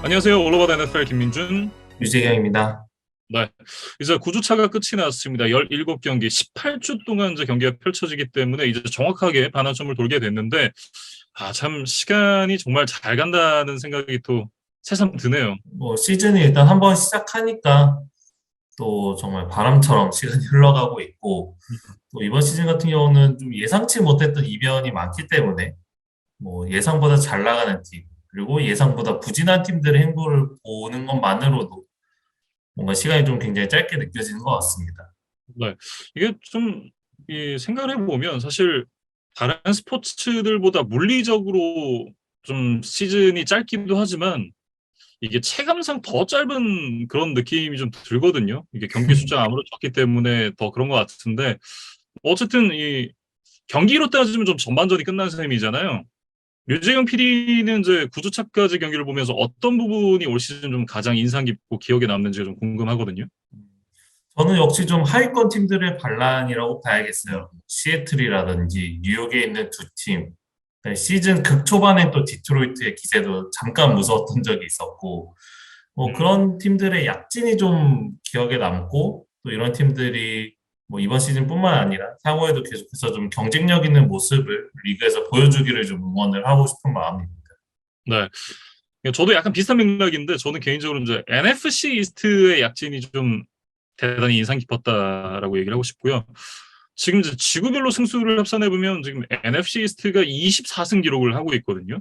안녕하세요. 올로버드 NFL 김민준. 유재경입니다. 네. 이제 9주차가 끝이 났습니다. 17경기, 18주 동안 이제 경기가 펼쳐지기 때문에 이제 정확하게 반환점을 돌게 됐는데, 참 시간이 정말 잘 간다는 생각이 또 새삼 드네요. 뭐 시즌이 일단 한번 시작하니까 또 정말 바람처럼 시간이 흘러가고 있고 또 이번 시즌 같은 경우는 좀 예상치 못했던 이변이 많기 때문에 뭐 예상보다 잘 나가는 팀 그리고 예상보다 부진한 팀들의 행보를 보는 것만으로도 뭔가 시간이 좀 굉장히 짧게 느껴지는 것 같습니다. 네. 이게 좀, 생각을 해보면 사실 다른 스포츠들보다 물리적으로 좀 시즌이 짧기도 하지만 이게 체감상 더 짧은 그런 느낌이 좀 들거든요. 이게 경기 숫자가 아무래도 적기 때문에 더 그런 것 같은데, 어쨌든 이 경기로 따지면 좀 전반전이 끝난 셈이잖아요. 류재경 PD는 이제 9주차까지 경기를 보면서 어떤 부분이 올 시즌 좀 가장 인상 깊고 기억에 남는지가 좀 궁금하거든요. 저는 역시 좀 하위권 팀들의 반란이라고 봐야겠어요. 시애틀이라든지 뉴욕에 있는 두 팀, 네, 시즌 극초반에 또 디트로이트의 기세도 잠깐 무서웠던 적이 있었고, 뭐 음, 그런 팀들의 약진이 좀 기억에 남고, 또 이런 팀들이 뭐 이번 시즌뿐만 아니라 향후에도 계속해서 좀 경쟁력 있는 모습을 리그에서 보여주기를 좀 응원을 하고 싶은 마음입니다. 네. 저도 약간 비슷한 맥락인데, 저는 개인적으로 이제 NFC 이스트의 약진이 좀 대단히 인상 깊었다라고 얘기를 하고 싶고요. 지금 이제 지구별로 승수를 합산해보면 지금 NFC 이스트가 24승 기록을 하고 있거든요.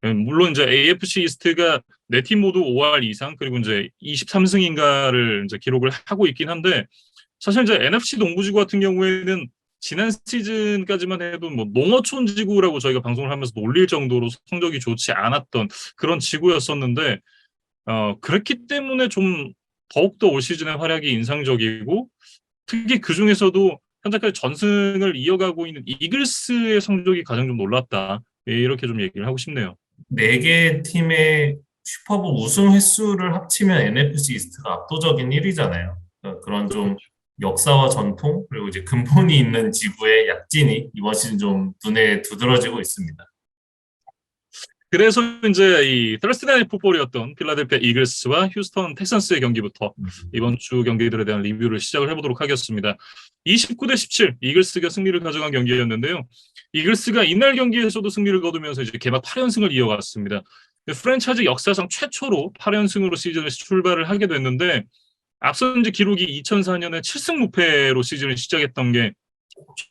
물론 이제 AFC 이스트가 네 팀 모두 5할 이상 그리고 이제 23승인가를 이제 기록을 하고 있긴 한데 사실 이제 NFC 동부지구 같은 경우에는 지난 시즌까지만 해도 뭐 농어촌 지구라고 저희가 방송을 하면서 놀릴 정도로 성적이 좋지 않았던 그런 지구였었는데 그렇기 때문에 좀 더욱더 올 시즌의 활약이 인상적이고 특히 그 중에서도 현재까지 전승을 이어가고 있는 이글스의 성적이 가장 좀 놀랍다. 이렇게 좀 얘기를 하고 싶네요. 네 개 팀의 슈퍼볼 우승 횟수를 합치면 NFC 이스트가 압도적인 1위잖아요. 그런 좀 역사와 전통, 그리고 이제 근본이 있는 지구의 약진이 이번 시즌 좀 눈에 두드러지고 있습니다. 그래서 이제 이 Thursday Night Football이었던 필라델피아 이글스와 휴스턴 텍산스의 경기부터 이번 주 경기들에 대한 리뷰를 시작을 해보도록 하겠습니다. 29대 17 이글스가 승리를 가져간 경기였는데요. 이글스가 이날 경기에서도 승리를 거두면서 이제 개막 8연승을 이어갔습니다. 프랜차이즈 역사상 최초로 8연승으로 시즌을 출발을 하게 됐는데 앞선 이제 기록이 2004년에 7승 무패로 시즌을 시작했던 게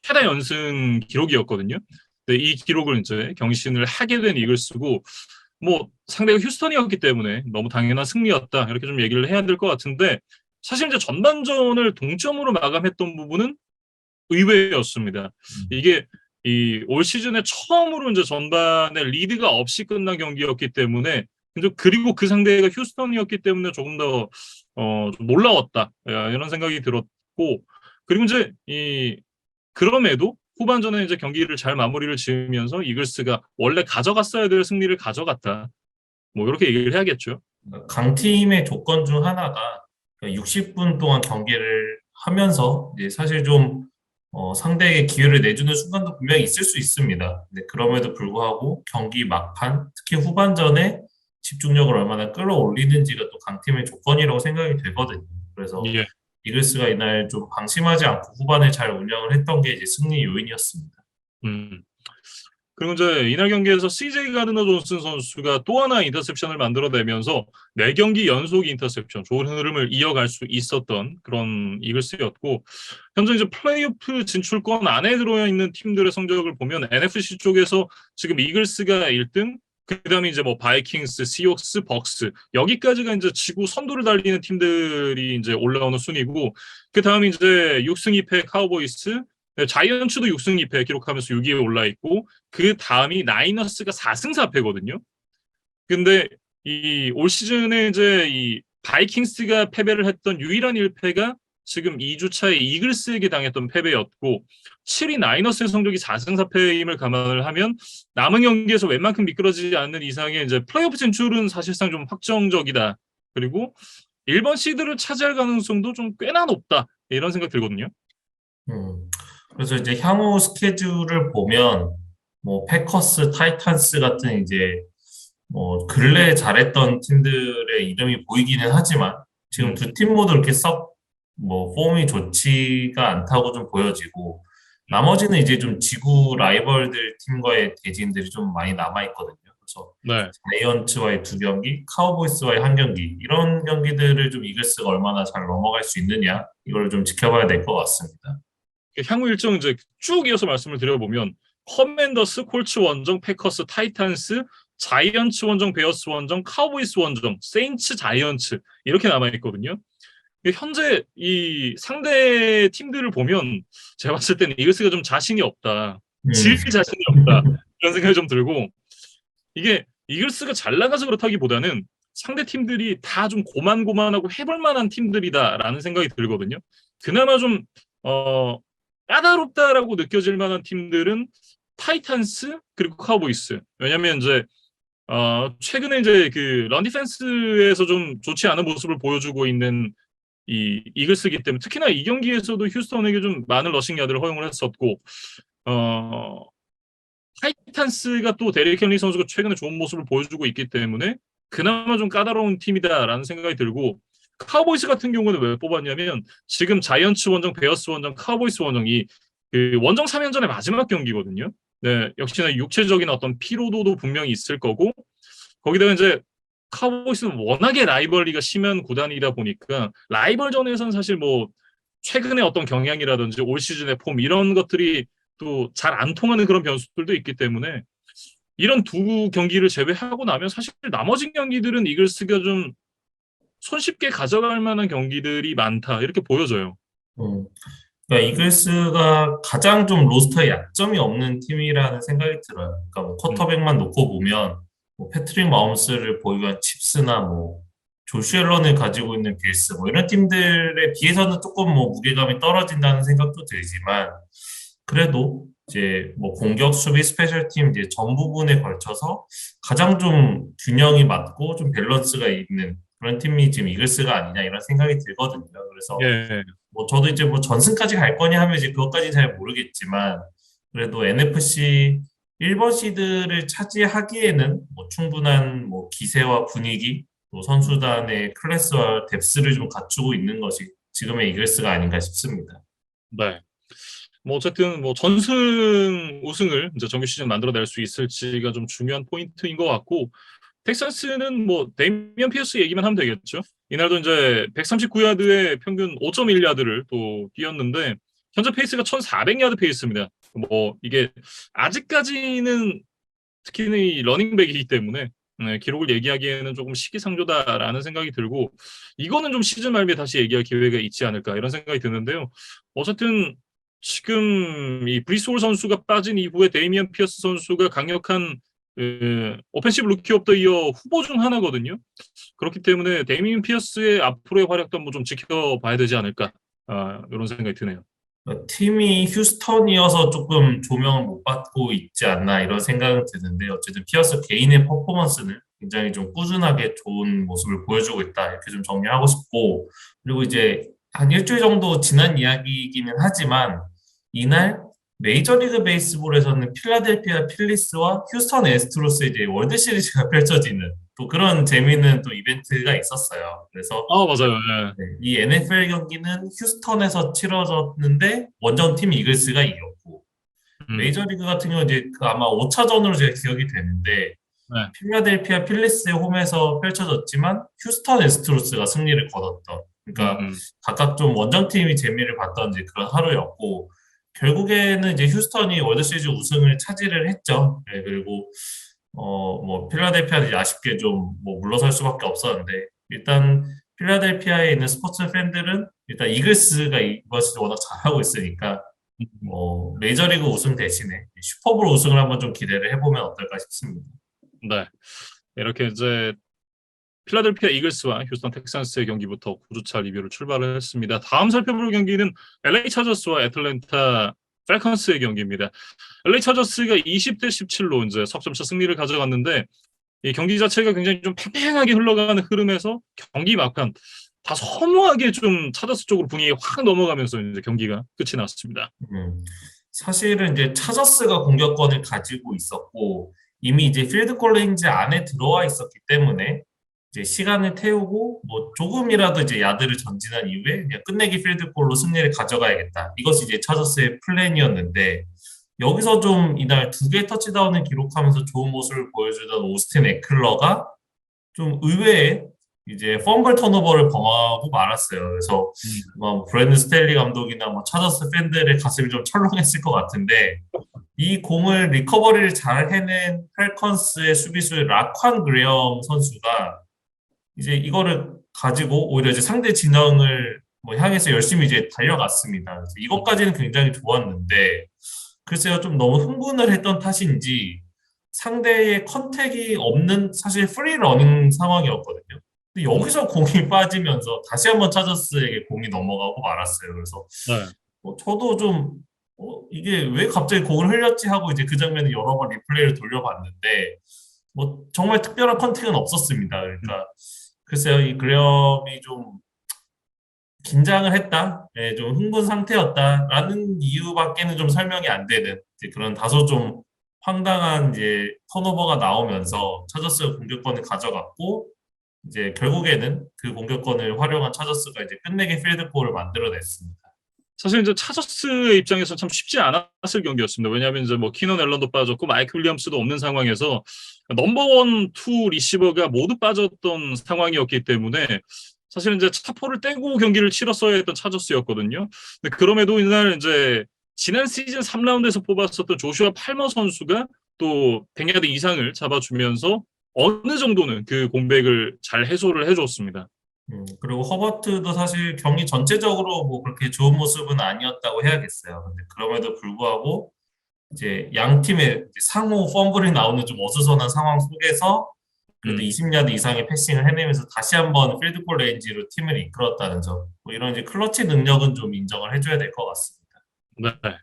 최다 연승 기록이었거든요. 근데 이 기록을 이제 경신을 하게 된 이글스고 뭐 상대가 휴스턴이었기 때문에 너무 당연한 승리였다 이렇게 좀 얘기를 해야 될 것 같은데 사실 이제 전반전을 동점으로 마감했던 부분은 의외였습니다. 이게 이 올 시즌에 처음으로 이제 전반에 리드가 없이 끝난 경기였기 때문에 그리고 그 상대가 휴스턴이었기 때문에 조금 더 좀 놀라웠다 이런 생각이 들었고 그리고 이제 이 그럼에도 후반전에 이제 경기를 잘 마무리를 지으면서 이글스가 원래 가져갔어야 될 승리를 가져갔다. 뭐 이렇게 얘기를 해야겠죠. 강팀의 조건 중 하나가 60분 동안 경기를 하면서 이제 사실 좀 상대에게 기회를 내주는 순간도 분명히 있을 수 있습니다. 근데 그럼에도 불구하고 경기 막판, 특히 후반전에 집중력을 얼마나 끌어올리는지가 또 강팀의 조건이라고 생각이 되거든요. 그래서 예. 이글스가 이날 좀 방심하지 않고 후반에 잘 운영을 했던 게 이제 승리 요인이었습니다. 음. 그리고 이제 이날 경기에서 CJ 가드너 존슨 선수가 또 하나 인터셉션을 만들어내면서 4경기 연속 인터셉션, 좋은 흐름을 이어갈 수 있었던 그런 이글스였고, 현재 이제 플레이오프 진출권 안에 들어있는 팀들의 성적을 보면 NFC 쪽에서 지금 이글스가 1등, 그다음에 이제 뭐 바이킹스, 시옥스, 벅스 여기까지가 이제 지구 선두를 달리는 팀들이 이제 올라오는 순위고 그다음에 이제 6승 2패 카우보이스, 네, 자이언츠도 6승 2패 기록하면서 6위에 올라 있고 그 다음이 나이너스가 4승 4패거든요. 근데 이 올 시즌에 이제 이 바이킹스가 패배를 했던 유일한 1패가 지금 2주차에 이글스에게 당했던 패배였고 7위 나이너스의 성적이 4승 4패임을 감안을 하면 남은 경기에서 웬만큼 미끄러지지 않는 이상의 이제 플레이오프 진출은 사실상 좀 확정적이다. 그리고 1번 시드를 차지할 가능성도 좀 꽤나 높다. 이런 생각 들거든요. 그래서 이제 향후 스케줄을 보면 뭐 패커스, 타이탄스 같은 이제 뭐 근래 잘했던 팀들의 이름이 보이기는 하지만 지금 음, 두 팀 모두 이렇게 썩 뭐 폼이 좋지가 않다고 좀 보여지고 나머지는 이제 좀 지구 라이벌들 팀과의 대진들이 좀 많이 남아 있거든요. 그래서 네. 자이언츠와의 두 경기, 카우보이스와의 한 경기 이런 경기들을 좀 이글스가 얼마나 잘 넘어갈 수 있느냐 이걸 좀 지켜봐야 될 것 같습니다. 향후 일정 이제 쭉 이어서 말씀을 드려보면 커맨더스, 콜츠 원정, 패커스, 타이탄스, 자이언츠 원정, 베어스 원정, 카우보이스 원정, 세인츠, 자이언츠 이렇게 남아 있거든요. 현재 이 상대 팀들을 보면 제가 봤을 때는 이글스가 좀 자신이 없다. 음, 질 자신이 없다. 이런 생각이 좀 들고 이게 이글스가 잘 나가서 그렇다기보다는 상대 팀들이 다 좀 고만고만하고 해볼 만한 팀들이다라는 생각이 들거든요. 그나마 좀 어, 까다롭다라고 느껴질 만한 팀들은 타이탄스 그리고 카우보이스. 왜냐면 이제 최근에 이제 그 런 디펜스에서 좀 좋지 않은 모습을 보여주고 있는 이 이글스이기 때문에 특히나 이 경기에서도 휴스턴에게 좀 많은 러싱 야드를 허용을 했었고 어, 타이탄스가 또 데릭 헨리 선수가 최근에 좋은 모습을 보여주고 있기 때문에 그나마 좀 까다로운 팀이다라는 생각이 들고 카우보이스 같은 경우는 왜 뽑았냐면 지금 자이언츠 원정, 베어스 원정, 카우보이스 원정이 그 원정 3연전의 마지막 경기거든요. 네, 역시나 육체적인 어떤 피로도도 분명히 있을 거고 거기다가 이제 카우보이스는 워낙에 라이벌리가 심한 구단이다 보니까 라이벌전에서는 사실 뭐 최근에 어떤 경향이라든지 올 시즌의 폼 이런 것들이 또 잘 안 통하는 그런 변수들도 있기 때문에 이런 두 경기를 제외하고 나면 사실 나머지 경기들은 이글스가 좀 손쉽게 가져갈 만한 경기들이 많다 이렇게 보여져요. 음. 그러니까 이글스가 가장 좀 로스터에 약점이 없는 팀이라는 생각이 들어요. 그러니까 뭐 음, 쿼터백만 놓고 보면 뭐 패트릭 마홈스를 보유한 칩스나 뭐 조슈 앨런을 가지고 있는 빌스 뭐 이런 팀들에 비해서는 조금 뭐 무게감이 떨어진다는 생각도 들지만 그래도 이제 뭐 공격, 수비, 스페셜 팀 이제 전 부분에 걸쳐서 가장 좀 균형이 맞고 좀 밸런스가 있는 그런 팀이 지금 이글스가 아니냐 이런 생각이 들거든요. 그래서 예, 뭐 저도 이제 뭐 전승까지 갈 거냐 하면 이제 그것까지는 잘 모르겠지만 그래도 NFC 1번 시드를 차지하기에는 뭐 충분한 뭐 기세와 분위기 또 선수단의 클래스와 뎁스를 좀 갖추고 있는 것이 지금의 이글스가 아닌가 싶습니다. 네. 뭐 어쨌든 뭐 전승 우승을 이제 정규 시즌 만들어낼 수 있을지가 좀 중요한 포인트인 것 같고 텍사스는 뭐 데이미언 피어스 얘기만 하면 되겠죠. 이날도 이제 139야드에 평균 5.1야드를 또 뛰었는데 현재 페이스가 1,400야드 페이스입니다. 뭐 이게 아직까지는 특히는 이 러닝백이기 때문에 기록을 얘기하기에는 조금 시기상조다라는 생각이 들고 이거는 좀 시즌 말미에 다시 얘기할 기회가 있지 않을까 이런 생각이 드는데요. 어쨌든 지금 이 브리스홀 선수가 빠진 이후에 데이미언 피어스 선수가 강력한 오펜시브 루키 오브 더 이어 후보 중 하나거든요. 그렇기 때문에 데이미언 피어스의 앞으로의 활약도 한번 좀 지켜봐야 되지 않을까 이런 생각이 드네요. 팀이 휴스턴이어서 조금 조명을 못 받고 있지 않나 이런 생각은 드는데 어쨌든 피어스 개인의 퍼포먼스는 굉장히 좀 꾸준하게 좋은 모습을 보여주고 있다 이렇게 좀 정리하고 싶고 그리고 이제 한 일주일 정도 지난 이야기이기는 하지만 이날 메이저리그 베이스볼에서는 필라델피아 필리스와 휴스턴 애스트로스의 이제 월드 시리즈가 펼쳐지는 또 그런 재미있는 또 이벤트가 있었어요. 그래서 아, 맞아요. 예. 네, 이 NFL 경기는 휴스턴에서 치러졌는데 원정팀 이글스가 이겼고 음, 메이저리그 같은 경우는 이제 그 아마 5차전으로 제가 기억이 되는데 네. 필라델피아 필리스의 홈에서 펼쳐졌지만 휴스턴 에스트로스가 승리를 거뒀던 그러니까 음, 각각 좀 원정팀이 재미를 봤던 이제 그런 하루였고 결국에는 이제 휴스턴이 월드시리즈 우승을 차지를 했죠. 네, 그리고 뭐 필라델피아는 이제 아쉽게 좀 뭐 물러설 수밖에 없었는데 일단 필라델피아에 있는 스포츠 팬들은 일단 이글스가 이번 시즌 워낙 잘하고 있으니까 음. 메이저리그 우승 대신에 슈퍼볼 우승을 한번 좀 기대를 해보면 어떨까 싶습니다. 네. 이렇게 이제 필라델피아 이글스와 휴스턴 텍산스의 경기부터 9주차 리뷰를 출발을 했습니다. 다음 살펴볼 경기는 LA 차저스와 애틀랜타 falcons의 경기입니다. LA 차저스가 20대 17로 이제 석점차 승리를 가져갔는데 이 경기 자체가 굉장히 좀 팽팽하게 흘러가는 흐름에서 경기 막판 다 허무하게 좀 차저스 쪽으로 분위기가 확 넘어가면서 이제 경기가 끝이 났습니다. 음, 사실은 이제 차저스가 공격권을 가지고 있었고 이미 이제 필드골 레인지 안에 들어와 있었기 때문에 이제 시간을 태우고 뭐 조금이라도 이제 야드를 전진한 이후에 그냥 끝내기 필드골로 승리를 가져가야겠다. 이것이 이제 차저스의 플랜이었는데 여기서 좀 이날 두 개의 터치다운을 기록하면서 좋은 모습을 보여주던 오스틴 에클러가 좀 의외에 이제 펌블 턴오버를 범하고 말았어요. 그래서 음. 뭐 브랜든 스텔리 감독이나 뭐 차저스 팬들의 가슴이 좀 철렁했을 것 같은데 이 공을 리커버리를 잘 해낸 펠컨스의 수비수 라ኳ 그레엄 선수가 이제 이거를 가지고 오히려 이제 상대 진영을 뭐 향해서 열심히 이제 달려갔습니다. 그래서 이것까지는 굉장히 좋았는데 글쎄요 좀 너무 흥분을 했던 탓인지 상대의 컨택이 없는 사실 프리 러닝 상황이었거든요. 근데 여기서 공이 빠지면서 다시 한번 차저스에게 공이 넘어가고 말았어요. 그래서 네. 저도 좀 이게 왜 갑자기 공을 흘렸지 하고 이제 그 장면을 여러 번 리플레이를 돌려봤는데 뭐 정말 특별한 컨택은 없었습니다. 그러니까 글쎄요 이 그레엄이 좀 긴장을 했다, 예, 좀 흥분 상태였다라는 이유밖에는 좀 설명이 안 되는 이제 그런 다소 좀 황당한 이제 턴오버가 나오면서 차저스가 공격권을 가져갔고 이제 결국에는 그 공격권을 활용한 차저스가 이제 끝내기 필드골을 만들어냈습니다. 사실 이제 차저스의 입장에서 참 쉽지 않았을 경기였습니다. 왜냐하면 이제 뭐 키넌 앨런도 빠졌고 마이크 윌리엄스도 없는 상황에서 넘버원 투 리시버가 모두 빠졌던 상황이었기 때문에 사실 이제 차포를 떼고 경기를 치렀어야 했던 차저스였거든요. 근데 그럼에도 이날 이제 지난 시즌 3라운드에서 뽑았었던 조슈아 팔머 선수가 또 100야드 이상을 잡아주면서 어느 정도는 그 공백을 잘 해소를 해줬습니다. 그리고 허버트도 사실 경기 전체적으로 뭐 그렇게 좋은 모습은 아니었다고 해야겠어요. 근데 그럼에도 불구하고 이제 양 팀의 이제 상호 펌블이 나오는 좀 어수선한 상황 속에서 그래도 20야드 이상의 패싱을 해내면서 다시 한번 필드골 레인지로 팀을 이끌었다는 점, 뭐 이런 이제 클러치 능력은 좀 인정을 해줘야 될 것 같습니다. 네.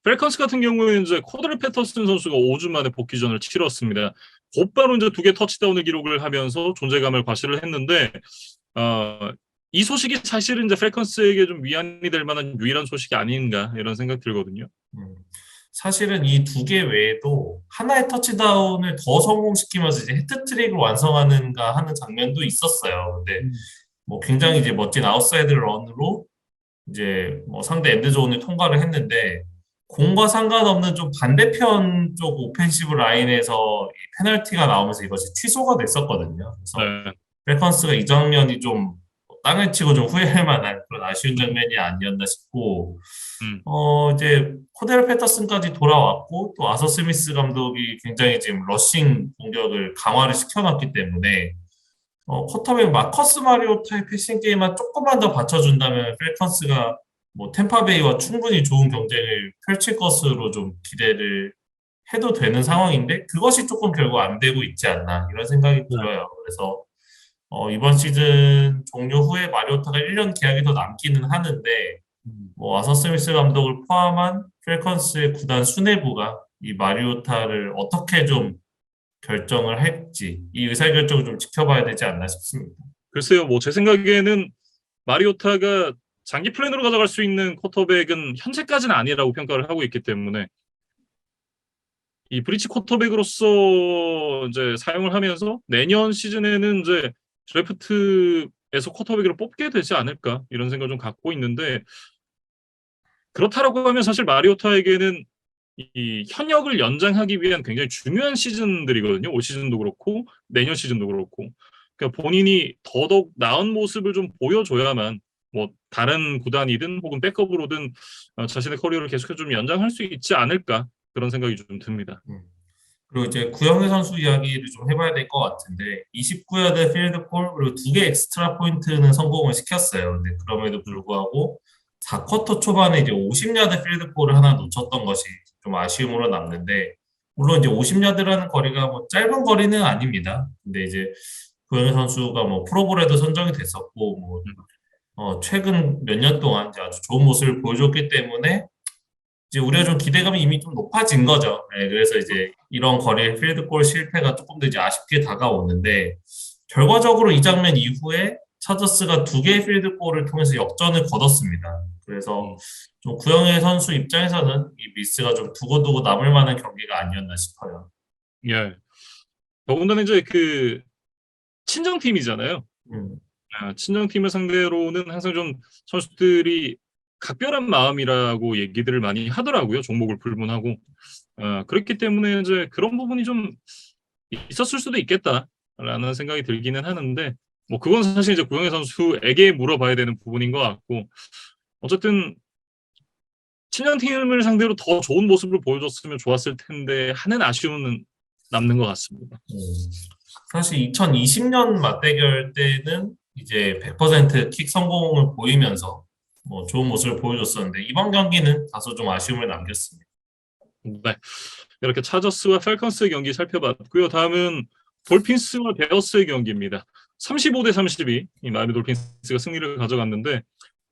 펠컨스 같은 경우에는 이제 코드를 패터슨 선수가 5주 만에 복귀전을 치렀습니다. 곧바로 이제 2개 터치다운을 기록을 하면서 존재감을 과시를 했는데, 이 소식이 사실은 이제 펠컨스에게 좀 위안이 될 만한 유일한 소식이 아닌가 이런 생각 들거든요. 사실은 이 두 개 외에도 하나의 터치다운을 더 성공시키면서 이제 헤트트릭을 완성하는가 하는 장면도 있었어요. 근데 뭐 굉장히 이제 멋진 아웃사이드 런으로 이제 뭐 상대 엔드존을 통과를 했는데 공과 상관없는 좀 반대편 쪽 오펜시브 라인에서 이 페널티가 나오면서 이것이 취소가 됐었거든요. 그래서 네. 펠컨스가 이 장면이 좀 땅을 치고 좀 후회할 만한 그런 아쉬운 장면이 아니었나 싶고 음. 이제 코데르 패터슨까지 돌아왔고 또 아서 스미스 감독이 굉장히 지금 러싱 공격을 강화를 시켜놨기 때문에 쿼터백 마커스 마리오타의 패싱 게임만 조금만 더 받쳐준다면 펠컨스가 뭐 템파베이와 충분히 좋은 경쟁을 펼칠 것으로 좀 기대를 해도 되는 상황인데 그것이 조금 결국 안 되고 있지 않나 이런 생각이 들어요. 그래서 이번 시즌 종료 후에 마리오타가 1년 계약이 더 남기는 하는데 뭐 아서 스미스 감독을 포함한 펠컨스의 구단 수뇌부가 이 마리오타를 어떻게 좀 결정을 할지 이 의사결정을 좀 지켜봐야 되지 않나 싶습니다. 글쎄요, 뭐 제 생각에는 마리오타가 장기 플랜으로 가져갈 수 있는 쿼터백은 현재까지는 아니라고 평가를 하고 있기 때문에 이 브리치 쿼터백으로서 이제 사용을 하면서 내년 시즌에는 이제 드래프트에서 쿼터백으로 뽑게 되지 않을까 이런 생각을 좀 갖고 있는데 그렇다라고 하면 사실 마리오타에게는 이 현역을 연장하기 위한 굉장히 중요한 시즌들이거든요. 올 시즌도 그렇고 내년 시즌도 그렇고. 그러니까 본인이 더더욱 나은 모습을 좀 보여줘야만 뭐 다른 구단이든 혹은 백업으로든 자신의 커리어를 계속해서 좀 연장할 수 있지 않을까 그런 생각이 좀 듭니다. 그리고 이제 구영애 선수 이야기를 좀 해봐야 될 것 같은데 29야드 필드골 그리고 2개 엑스트라 포인트는 성공을 시켰어요. 근데 그럼에도 불구하고 4쿼터 초반에 이제 50야드 필드골을 하나 놓쳤던 것이 좀 아쉬움으로 남는데 물론 이제 50야드라는 거리가 뭐 짧은 거리는 아닙니다. 근데 이제 구영애 선수가 뭐 프로볼에도 선정이 됐었고 뭐 최근 몇 년 동안 이제 아주 좋은 모습을 보여줬기 때문에 이제 우리가 좀 기대감이 이미 좀 높아진 거죠. 네, 그래서 이제 이런 거리의 필드골 실패가 조금 더 이제 아쉽게 다가오는데 결과적으로 이 장면 이후에 차저스가 2개의 필드골을 통해서 역전을 거뒀습니다. 그래서 좀 구영애 선수 입장에서는 이 미스가 좀 두고두고 남을 만한 경기가 아니었나 싶어요. 예. 더군다나 이제 그 친정팀이잖아요. 음, 친정팀을 상대로는 항상 좀 선수들이 각별한 마음이라고 얘기들을 많이 하더라고요. 종목을 불문하고. 그렇기 때문에 이제 그런 부분이 좀 있었을 수도 있겠다라는 생각이 들기는 하는데, 뭐 그건 사실 이제 구영애 선수에게 물어봐야 되는 부분인 것 같고, 어쨌든 친정팀을 상대로 더 좋은 모습을 보여줬으면 좋았을 텐데 하는 아쉬움은 남는 것 같습니다. 음. 사실 2020년 맞대결 때는 이제 100%킥 성공을 보이면서 뭐 좋은 모습을 보여줬었는데 이번 경기는 다소 좀 아쉬움을 남겼습니다. 네. 이렇게 차저스와 펠컨스의 경기 살펴봤고요. 다음은 돌핀스와 베어스의 경기입니다. 35대 32, 이 마이애미 돌핀스가 승리를 가져갔는데,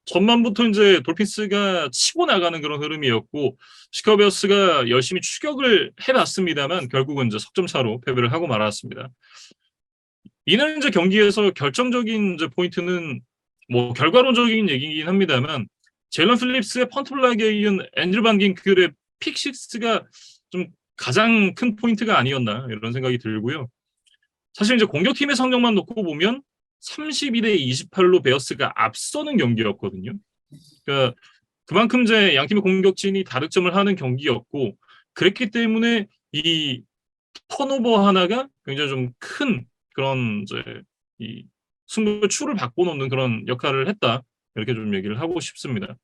전반부터 이제 돌핀스가 치고 나가는 그런 흐름이었고, 시카고 베어스가 열심히 추격을 해봤습니다만 결국은 이제 석점 차로 패배를 하고 말았습니다. 이날 이제 경기에서 결정적인 이제 포인트는 뭐 결과론적인 얘기긴 합니다만, 제일런 필립스의 펀트블락에 이은 앤드류 반 gin클의 픽식스가 좀 가장 큰 포인트가 아니었나 이런 생각이 들고요. 사실 이제 공격팀의 성적만 놓고 보면 32대 28로 베어스가 앞서는 경기였거든요. 그러니까 그만큼 이제 양 팀의 공격진이 다득점을 하는 경기였고, 그랬기 때문에 이 턴오버 하나가 굉장히 좀 큰 그런 이제 이 승부의 추를 바꿔놓는 그런 역할을 했다, 이렇게 좀 얘기를 하고 싶습니다.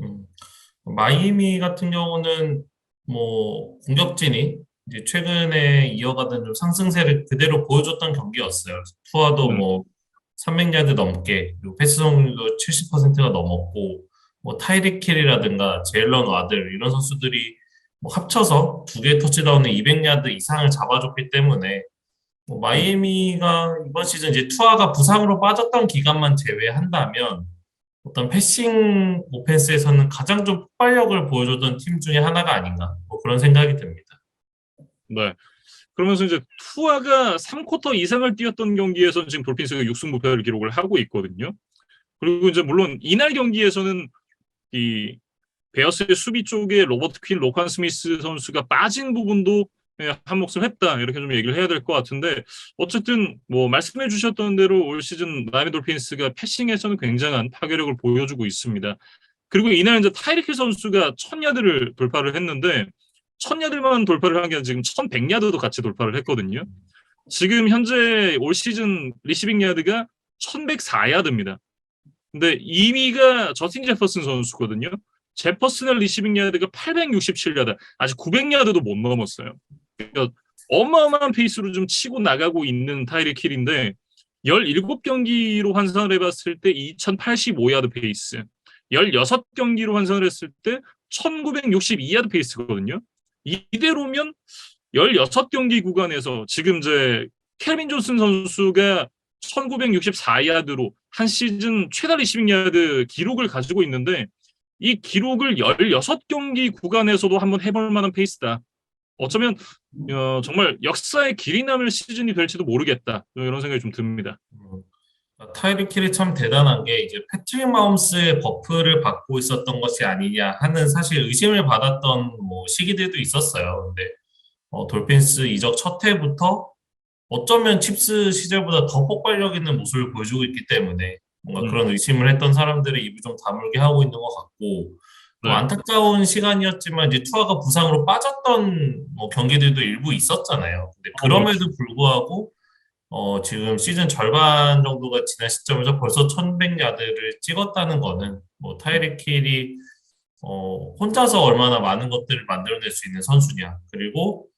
음. 마이애미 같은 경우는 뭐 공격진이 이제 최근에 이어가던 좀 상승세를 그대로 보여줬던 경기였어요. 투어도 네. 뭐 300야드 넘게 그리고 패스 성공률도 70%가 넘었고 뭐 타이릭 킬이라든가 제일런 와들 이런 선수들이 뭐 합쳐서 두 개의 터치다운에 200야드 이상을 잡아줬기 때문에 뭐 마이애미가 이번 시즌 이제 투아가 부상으로 빠졌던 기간만 제외한다면 어떤 패싱 오펜스에서는 가장 좀 폭발력을 보여줬던 팀 중에 하나가 아닌가 뭐 그런 생각이 듭니다. 네. 그러면서 이제 투아가 3쿼터 이상을 뛰었던 경기에서는 지금 돌핀스가 6승무패를 기록을 하고 있거든요. 그리고 이제 물론 이날 경기에서는 이 베어스의 수비 쪽에 로버트 퀸, 로칸 스미스 선수가 빠진 부분도 한 몫을 했다, 이렇게 좀 얘기를 해야 될 것 같은데, 어쨌든 뭐 말씀해 주셨던 대로 올 시즌 마이애미 돌핀스가 패싱에서는 굉장한 파괴력을 보여주고 있습니다. 그리고 이날 이제 타이리키 선수가 1000야드를 돌파를 했는데, 1000야드만 돌파를 한 게 아니라 지금 1100야드도 같이 돌파를 했거든요. 지금 현재 올 시즌 리시빙 야드가 1104야드입니다. 근데 2위가 저스틴 제퍼슨 선수거든요. 제퍼슨의 리시빙 야드가 867야드, 아직 900야드도 못 넘었어요. 그러니까 어마어마한 페이스로 좀 치고 나가고 있는 타이릭 힐인데, 17경기로 환산을 해봤을 때 2085야드 페이스, 16경기로 환산을 했을 때 1962야드 페이스거든요. 이대로면 16경기 구간에서 지금 이제 켈빈 존슨 선수가 1964야드로 한 시즌 최다 리시빙 야드 기록을 가지고 있는데, 이 기록을 16경기 구간에서도 한번 해볼 만한 페이스다. 어쩌면 정말 역사의 길이 남을 시즌이 될지도 모르겠다, 이런 생각이 좀 듭니다. 타이릭 킬이 참 대단한 게 이제 패트릭 마홈스의 버프를 받고 있었던 것이 아니냐 하는 사실 의심을 받았던 뭐 시기들도 있었어요. 근데 돌핀스 이적 첫 해부터 어쩌면 칩스 시절보다 더 폭발력 있는 모습을 보여주고 있기 때문에 뭔가 음, 그런 의심을 했던 사람들의 입을 좀 다물게 하고 있는 것 같고 또 네. 안타까운 시간이었지만 이제 투아가 부상으로 빠졌던 뭐 경기들도 일부 있었잖아요. 근데 그렇죠. 그럼에도 불구하고 지금 시즌 절반 정도가 지난 시점에서 벌써 1100야드를 찍었다는 거는 뭐 타이릭 힐이 혼자서 얼마나 많은 것들을 만들어낼 수 있는 선수냐. 그리고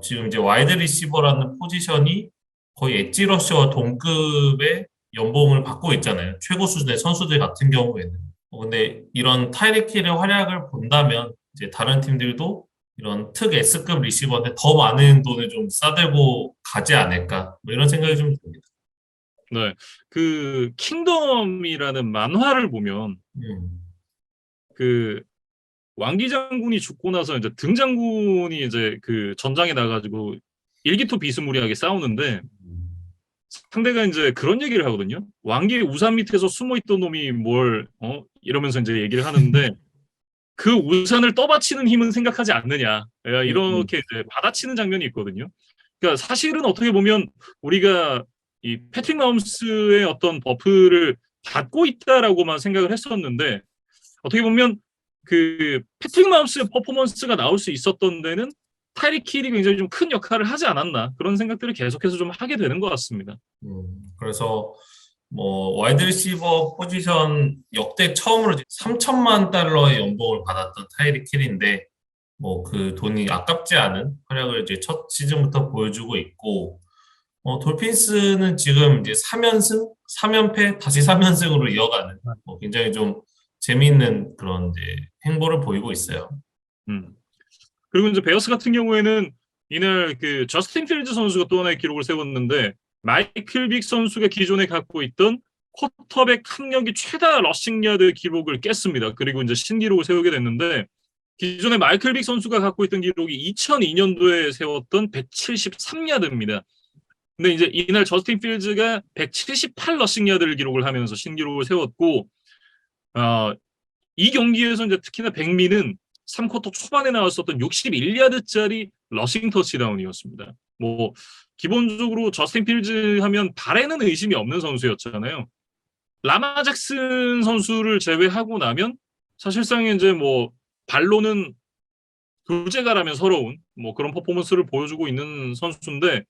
지금 이제 와이드 리시버라는 포지션이 거의 엣지 러셔와 동급의 연봉을 받고 있잖아요. 최고 수준의 선수들 같은 경우에는. 근데 이런 타이릭 힐의 활약을 본다면 이제 다른 팀들도 이런 특 S급 리시버한테 더 많은 돈을 좀 싸들고 가지 않을까 뭐 이런 생각이 좀 듭니다. 네. 그 킹덤이라는 만화를 보면 음, 그 왕기 장군이 죽고 나서 이제 등 장군이 이제 그 전장에 나가지고 일기토 비스무리하게 싸우는데, 상대가 이제 그런 얘기를 하거든요. 왕기의 우산 밑에서 숨어 있던 놈이 뭘 이러면서 이제 얘기를 하는데, 그 우산을 떠받치는 힘은 생각하지 않느냐. 음, 이렇게 이제 받아치는 장면이 있거든요. 그러니까 사실은 어떻게 보면 우리가 이 패트릭 마홈스의 어떤 버프를 받고 있다라고만 생각을 했었는데 어떻게 보면 그 패트릭 마홈스의 퍼포먼스가 나올 수 있었던 데는 타이릭 힐이 굉장히 좀 큰 역할을 하지 않았나 그런 생각들을 계속해서 좀 하게 되는 것 같습니다. 그래서 뭐 와이드 리시버 포지션 역대 처음으로 이제 3천만 달러의 연봉을 받았던 타이릭 힐인데 뭐 그 돈이 아깝지 않은 활약을 이제 첫 시즌부터 보여주고 있고 돌핀스는 지금 이제 3연승, 3연패, 다시 3연승으로 이어가는 굉장히 좀 재미있는 그런 이제 행보를 보이고 있어요. 음. 그리고 이제 베어스 같은 경우에는 이날 그 저스틴 필즈 선수가 또 하나의 기록을 세웠는데 마이클 빅 선수가 기존에 갖고 있던 쿼터백 한 경기 최다 러싱 야드 기록을 깼습니다. 그리고 이제 신기록을 세우게 됐는데 기존에 마이클 빅 선수가 갖고 있던 기록이 2002년도에 세웠던 173야드입니다. 근데 이제 이날 저스틴 필즈가 178 러싱 야드를 기록을 하면서 신기록을 세웠고 어, 이 경기에서 이제 특히나 백미는 3쿼터 초반에 나왔었던 61야드짜리 러싱 터치다운이었습니다. 뭐 기본적으로 저스틴 필즈 하면 발에는 의심이 없는 선수였잖아요. 라마 잭슨 선수를 제외하고 나면 사실상 이제 뭐 발로는 둘째가라면 서러운 뭐 그런 퍼포먼스를 보여주고 있는 선수인데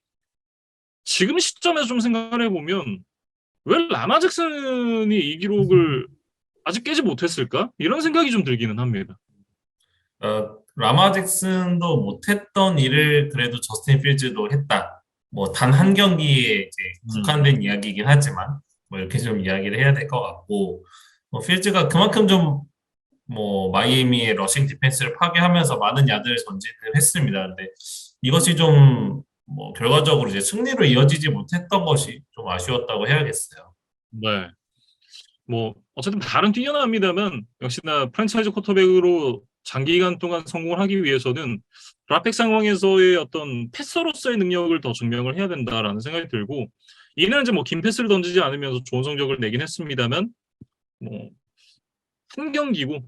지금 시점에서 좀 생각을 해보면 왜 라마 잭슨이 이 기록을 아직 깨지 못했을까? 이런 생각이 좀 들기는 합니다. 라마 잭슨도 못했던 일을 그래도 저스틴 필즈도 했다. 뭐 단 한 경기에 이제 음, 국한된 이야기이긴 하지만 뭐 이렇게 좀 이야기를 해야 될 것 같고 필즈가 그만큼 좀 뭐 마이애미의 러싱 디펜스를 파괴하면서 많은 야드를 전진을 했습니다. 근데 이것이 좀 뭐 결과적으로 이제 승리로 이어지지 못했던 것이 좀 아쉬웠다고 해야겠어요. 네. 뭐 어쨌든 발은 뛰어납니다만 역시나 프랜차이즈 쿼터백으로 장기간 동안 성공을 하기 위해서는 드랍백 상황에서의 어떤 패서로서의 능력을 더 증명을 해야 된다라는 생각이 들고 이는 이제 뭐 긴 패스를 던지지 않으면서 좋은 성적을 내긴 했습니다만 뭐 한 경기고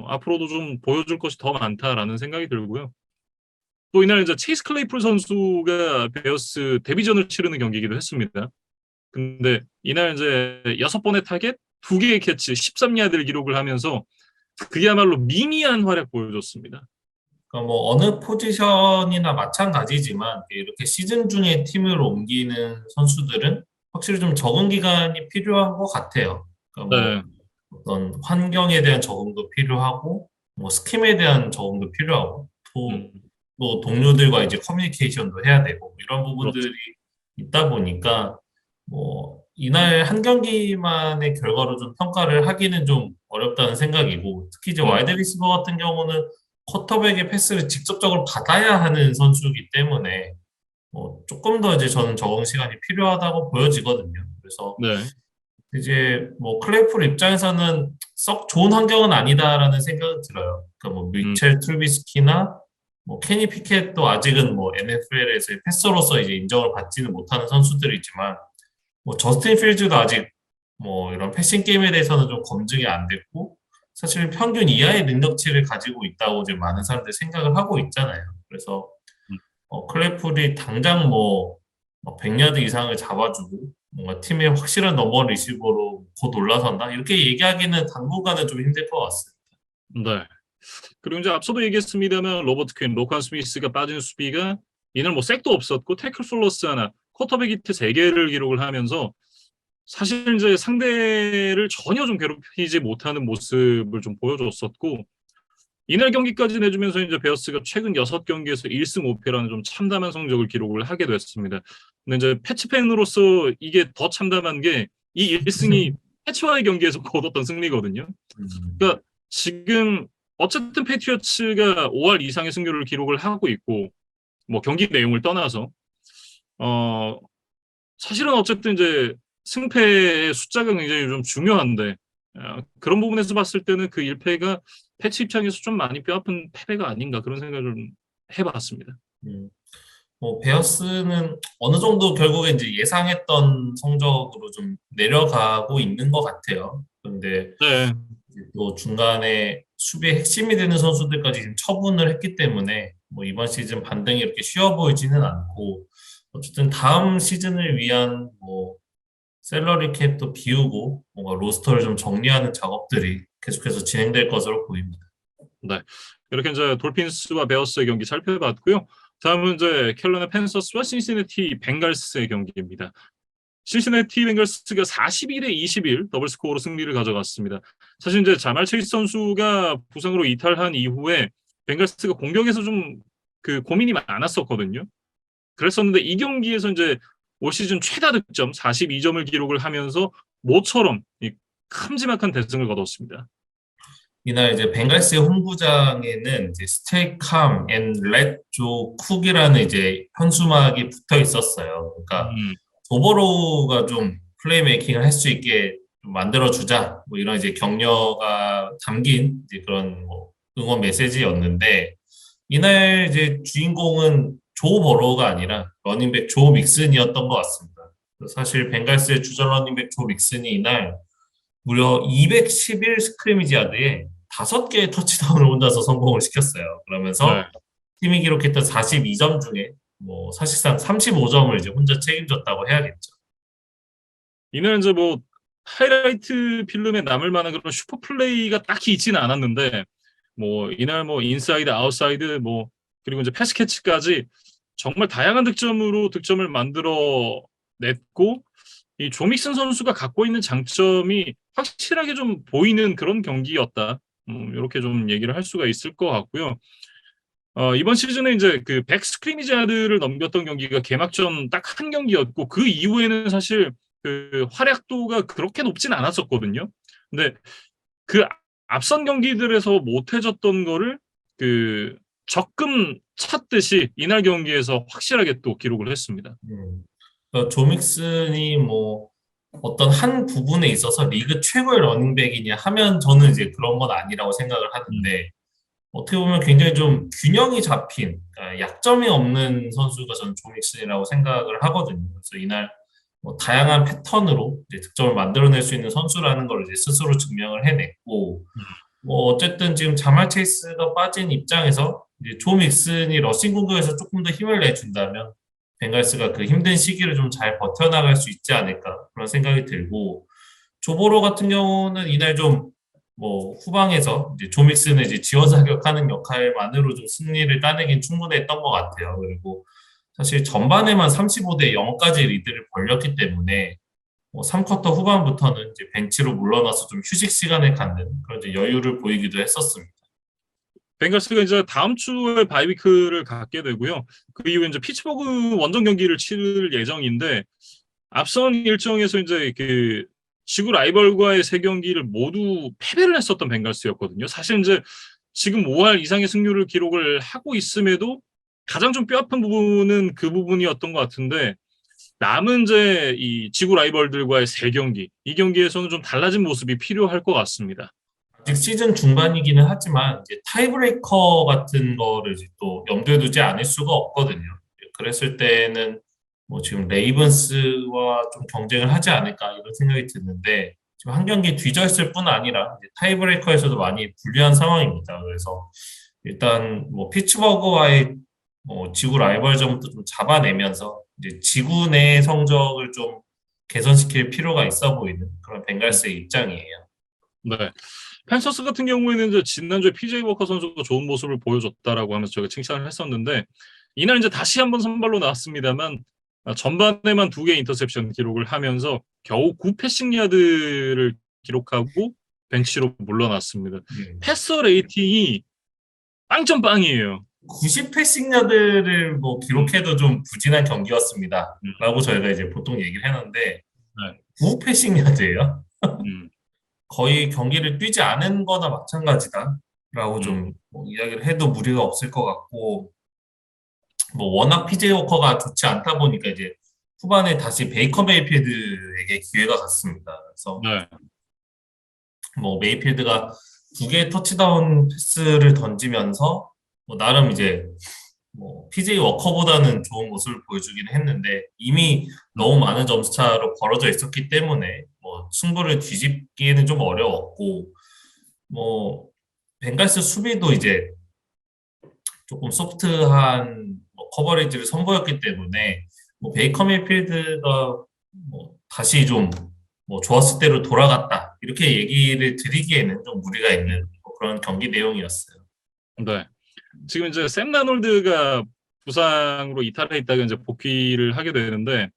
앞으로도 좀 보여줄 것이 더 많다라는 생각이 들고요. 또 이날 이제 체이스 클레이풀 선수가 베어스 데뷔전을 치르는 경기이기도 했습니다. 근데 이날 이제 6번의 타겟, 2개의 캐치, 13야드를 기록을 하면서 그야말로 미미한 활약 보여줬습니다. 그러니까 뭐 어느 포지션이나 마찬가지지만 이렇게 시즌 중에 팀을 옮기는 선수들은 확실히 좀 적응 기간이 필요한 것 같아요. 그러니까 뭐 네. 어떤 환경에 대한 적응도 필요하고 뭐 스킴에 대한 적응도 필요하고 또, 음, 또 동료들과 이제 커뮤니케이션도 해야 되고 뭐 이런 그렇죠. 부분들이 있다 보니까 뭐 이날 한 경기만의 결과로 좀 평가를 하기는 좀 어렵다는 생각이고 특히 이제 와이드 음, 리시버 같은 경우는 쿼터백의 패스를 직접적으로 받아야 하는 선수이기 때문에 뭐 조금 더 이제 저는 적응 시간이 필요하다고 보여지거든요. 그래서 네. 이제 뭐 클레이풀 입장에서는 썩 좋은 환경은 아니다라는 생각이 들어요. 그러니까 뭐 음, 미첼 트루비스키나 뭐 케니 피켓도 아직은 뭐 NFL에서의 패서로서 이제 인정을 받지는 못하는 선수들이지만 뭐 저스틴 필즈도 아직 뭐 이런 패싱 게임에 대해서는 좀 검증이 안 됐고 사실 평균 이하의 능력치를 가지고 있다고 이제 많은 사람들이 생각을 하고 있잖아요. 그래서 음. 클레이풀이 당장 뭐 100야드 이상을 잡아주고 뭔가 팀의 확실한 넘버 리시버로 곧 올라선다 이렇게 얘기하기는 당분간은 좀 힘들 것 같습니다. 네. 그리고 이제 앞서도 얘기했습니다만 로버트 퀸, 로칸 스미스가 빠진 수비가 이날 뭐 색도 없었고 태클 솔러스 하나, 쿼터백 히트 3개를 기록을 하면서 사실 이제 상대를 전혀 좀 괴롭히지 못하는 모습을 좀 보여줬었고 이날 경기까지 내주면서 이제 베어스가 최근 6경기에서 1승 5패라는 좀 참담한 성적을 기록을 하게 됐습니다. 근데 이제 패치 팬으로서 이게 더 참담한 게 이 1승이 패치와의 경기에서 거뒀던 승리거든요. 음, 그러니까 지금 어쨌든 패트리어츠가 5할 이상의 승률을 기록을 하고 있고 뭐 경기 내용을 떠나서 어 사실은 어쨌든 이제 승패의 숫자가 굉장히 좀 중요한데 그런 부분에서 봤을 때는 그 1패가 패치 입장에서 좀 많이 뼈아픈 패배가 아닌가 그런 생각을 좀 해봤습니다. 음. 뭐 베어스는 어느 정도 결국에 이제 예상했던 성적으로 좀 내려가고 있는 것 같아요. 근데 네. 이제 또 중간에 수비의 핵심이 되는 선수들까지 지금 처분을 했기 때문에 뭐 이번 시즌 반등이 이렇게 쉬워 보이지는 않고 어쨌든 다음 시즌을 위한 뭐 셀러리 캡도 비우고 뭔가 로스터를 좀 정리하는 작업들이 계속해서 진행될 것으로 보입니다. 네. 이렇게 이제 돌핀스와 베어스의 경기 살펴봤고요. 다음은 이제 캐롤라이나 팬서스와 신시내티 벵갈스의 경기입니다. 신시내티 벵갈스가 42대 21 더블 스코어로 승리를 가져갔습니다. 사실 이제 자말 체이스 선수가 부상으로 이탈한 이후에 벵갈스가 공격에서 좀 그 고민이 많았었거든요. 그랬었는데 이 경기에서 이제 올 시즌 최다 득점 42점을 기록을 하면서 모처럼 이 큼지막한 대승을 거뒀습니다. 이날 이제 벵갈스의 홈구장에는 이제 스테이 캄 앤 렛조 쿡이라는 이제 현수막이 붙어 있었어요. 그러니까 음, 도보로가 좀 플레이메이킹을 할 수 있게 좀 만들어주자 뭐 이런 이제 격려가 담긴 이제 그런 뭐 응원 메시지였는데 이날 이제 주인공은 조 버로우가 아니라 러닝백 조 믹슨이었던 것 같습니다. 사실 벵갈스의 주전 러닝백 조 믹슨이 이날 무려 211 스크리미지 야드에 5개의 터치다운을 혼자서 성공을 시켰어요. 네. 그러면서 팀이 기록했던 42점 중에 뭐 사실상 35점을 이제 혼자 책임졌다고 해야겠죠. 이날 이제 뭐 하이라이트 필름에 남을 만한 그런 슈퍼 플레이가 딱히 있지는 않았는데 뭐 이날 뭐 인사이드, 아웃사이드 뭐 그리고 이제 패스 캐치까지 정말 다양한 득점으로 득점을 만들어 냈고 이 조믹슨 선수가 갖고 있는 장점이 확실하게 좀 보이는 그런 경기였다. 이렇게 좀 얘기를 할 수가 있을 것 같고요. 이번 시즌에 이제 그 100 스크리미자드를 넘겼던 경기가 개막전 딱 한 경기였고 그 이후에는 사실 그 활약도가 그렇게 높진 않았었거든요. 근데 그 앞선 경기들에서 못해줬던 거를 그 적금 찼듯이 이날 경기에서 확실하게 또 기록을 했습니다. 그러니까 조 믹슨이 뭐 어떤 한 부분에 있어서 리그 최고의 러닝백이냐 하면 저는 이제 그런 건 아니라고 생각을 하는데 어떻게 보면 굉장히 좀 균형이 잡힌 그러니까 약점이 없는 선수가 저는 조 믹슨이라고 생각을 하거든요. 그래서 이날 뭐 다양한 패턴으로 이제 득점을 만들어낼 수 있는 선수라는 걸 이제 스스로 증명을 해냈고 뭐 어쨌든 지금 자말 체이스가 빠진 입장에서 이제 조 믹슨이 러싱 공격에서 조금 더 힘을 내준다면 벵갈스가 그 힘든 시기를 좀 잘 버텨나갈 수 있지 않을까 그런 생각이 들고 조보로 같은 경우는 이날 좀 뭐 후방에서 이제 조 믹슨을 이제 지원 사격하는 역할만으로 좀 승리를 따내긴 충분했던 것 같아요. 그리고 사실 전반에만 35대 0까지 리드를 벌렸기 때문에 뭐 3쿼터 후반부터는 이제 벤치로 물러나서 좀 휴식 시간을 갖는 그런 이제 여유를 보이기도 했었습니다. 벵갈스가 이제 다음 주에 바이위크를 갖게 되고요. 그 이후에 이제 피츠버그 원정 경기를 치를 예정인데 앞선 일정에서 이제 그 지구 라이벌과의 세 경기를 모두 패배를 했었던 벵갈스였거든요. 사실 이제 지금 5할 이상의 승률을 기록을 하고 있음에도 가장 좀 뼈아픈 부분은 그 부분이었던 것 같은데 남은 이제 이 지구 라이벌들과의 세 경기, 이 경기에서는 좀 달라진 모습이 필요할 것 같습니다. 아직 시즌 중반이기는 하지만 이제 타이브레이커 같은 거를 이제 또 염두에 두지 않을 수가 없거든요. 그랬을 때는 뭐 지금 레이븐스와 좀 경쟁을 하지 않을까 이런 생각이 드는데 지금 한 경기 뒤져 있을 뿐 아니라 이제 타이브레이커에서도 많이 불리한 상황입니다. 그래서 일단 뭐 피츠버그와의 뭐 지구 라이벌전부터 좀 잡아내면서 이제 지구 내 성적을 좀 개선시킬 필요가 있어 보이는 그런 벵갈스의 입장이에요. 네. 펜서스 같은 경우에는 이제 지난주에 PJ 워커 선수가 좋은 모습을 보여줬다라고 하면서 저희가 칭찬을 했었는데 이날 이제 다시 한번 선발로 나왔습니다만 전반에만 2개 인터셉션 기록을 하면서 겨우 9 패싱 야드를 기록하고 벤치로 물러났습니다. 패서 레이팅이 빵점 빵이에요. 90 패싱 야드를 뭐 기록해도 좀 부진한 경기였습니다. 라고 저희가 이제 보통 얘기를 했는데 네. 9 패싱 야드예요. 음. 거의 경기를 뛰지 않은 거나 마찬가지다. 라고 좀 뭐 이야기를 해도 무리가 없을 것 같고 뭐 워낙 PJ 워커가 좋지 않다 보니까 이제 후반에 다시 베이커 메이필드에게 기회가 갔습니다. 그래서 네. 뭐 메이필드가 2개의 터치다운 패스를 던지면서 뭐 나름 이제 뭐 PJ 워커보다는 좋은 모습을 보여주긴 했는데 이미 너무 많은 점수 차로 벌어져 있었기 때문에 뭐 승부를 뒤집기에는 좀 어려웠고 뭐 벵갈스 수비도 이제 조금 소프트한 커버리지를 선보였기 때문에 뭐 베이커 메이필드가 뭐 다시 좀 뭐 좋았을 대로 돌아갔다 이렇게 얘기를 드리기에는 좀 무리가 있는 뭐 그런 경기 내용이었어요. 네. 지금 이제 샘 라놀드가 부상으로 이탈해 있다가 이제 복귀를 하게 되는데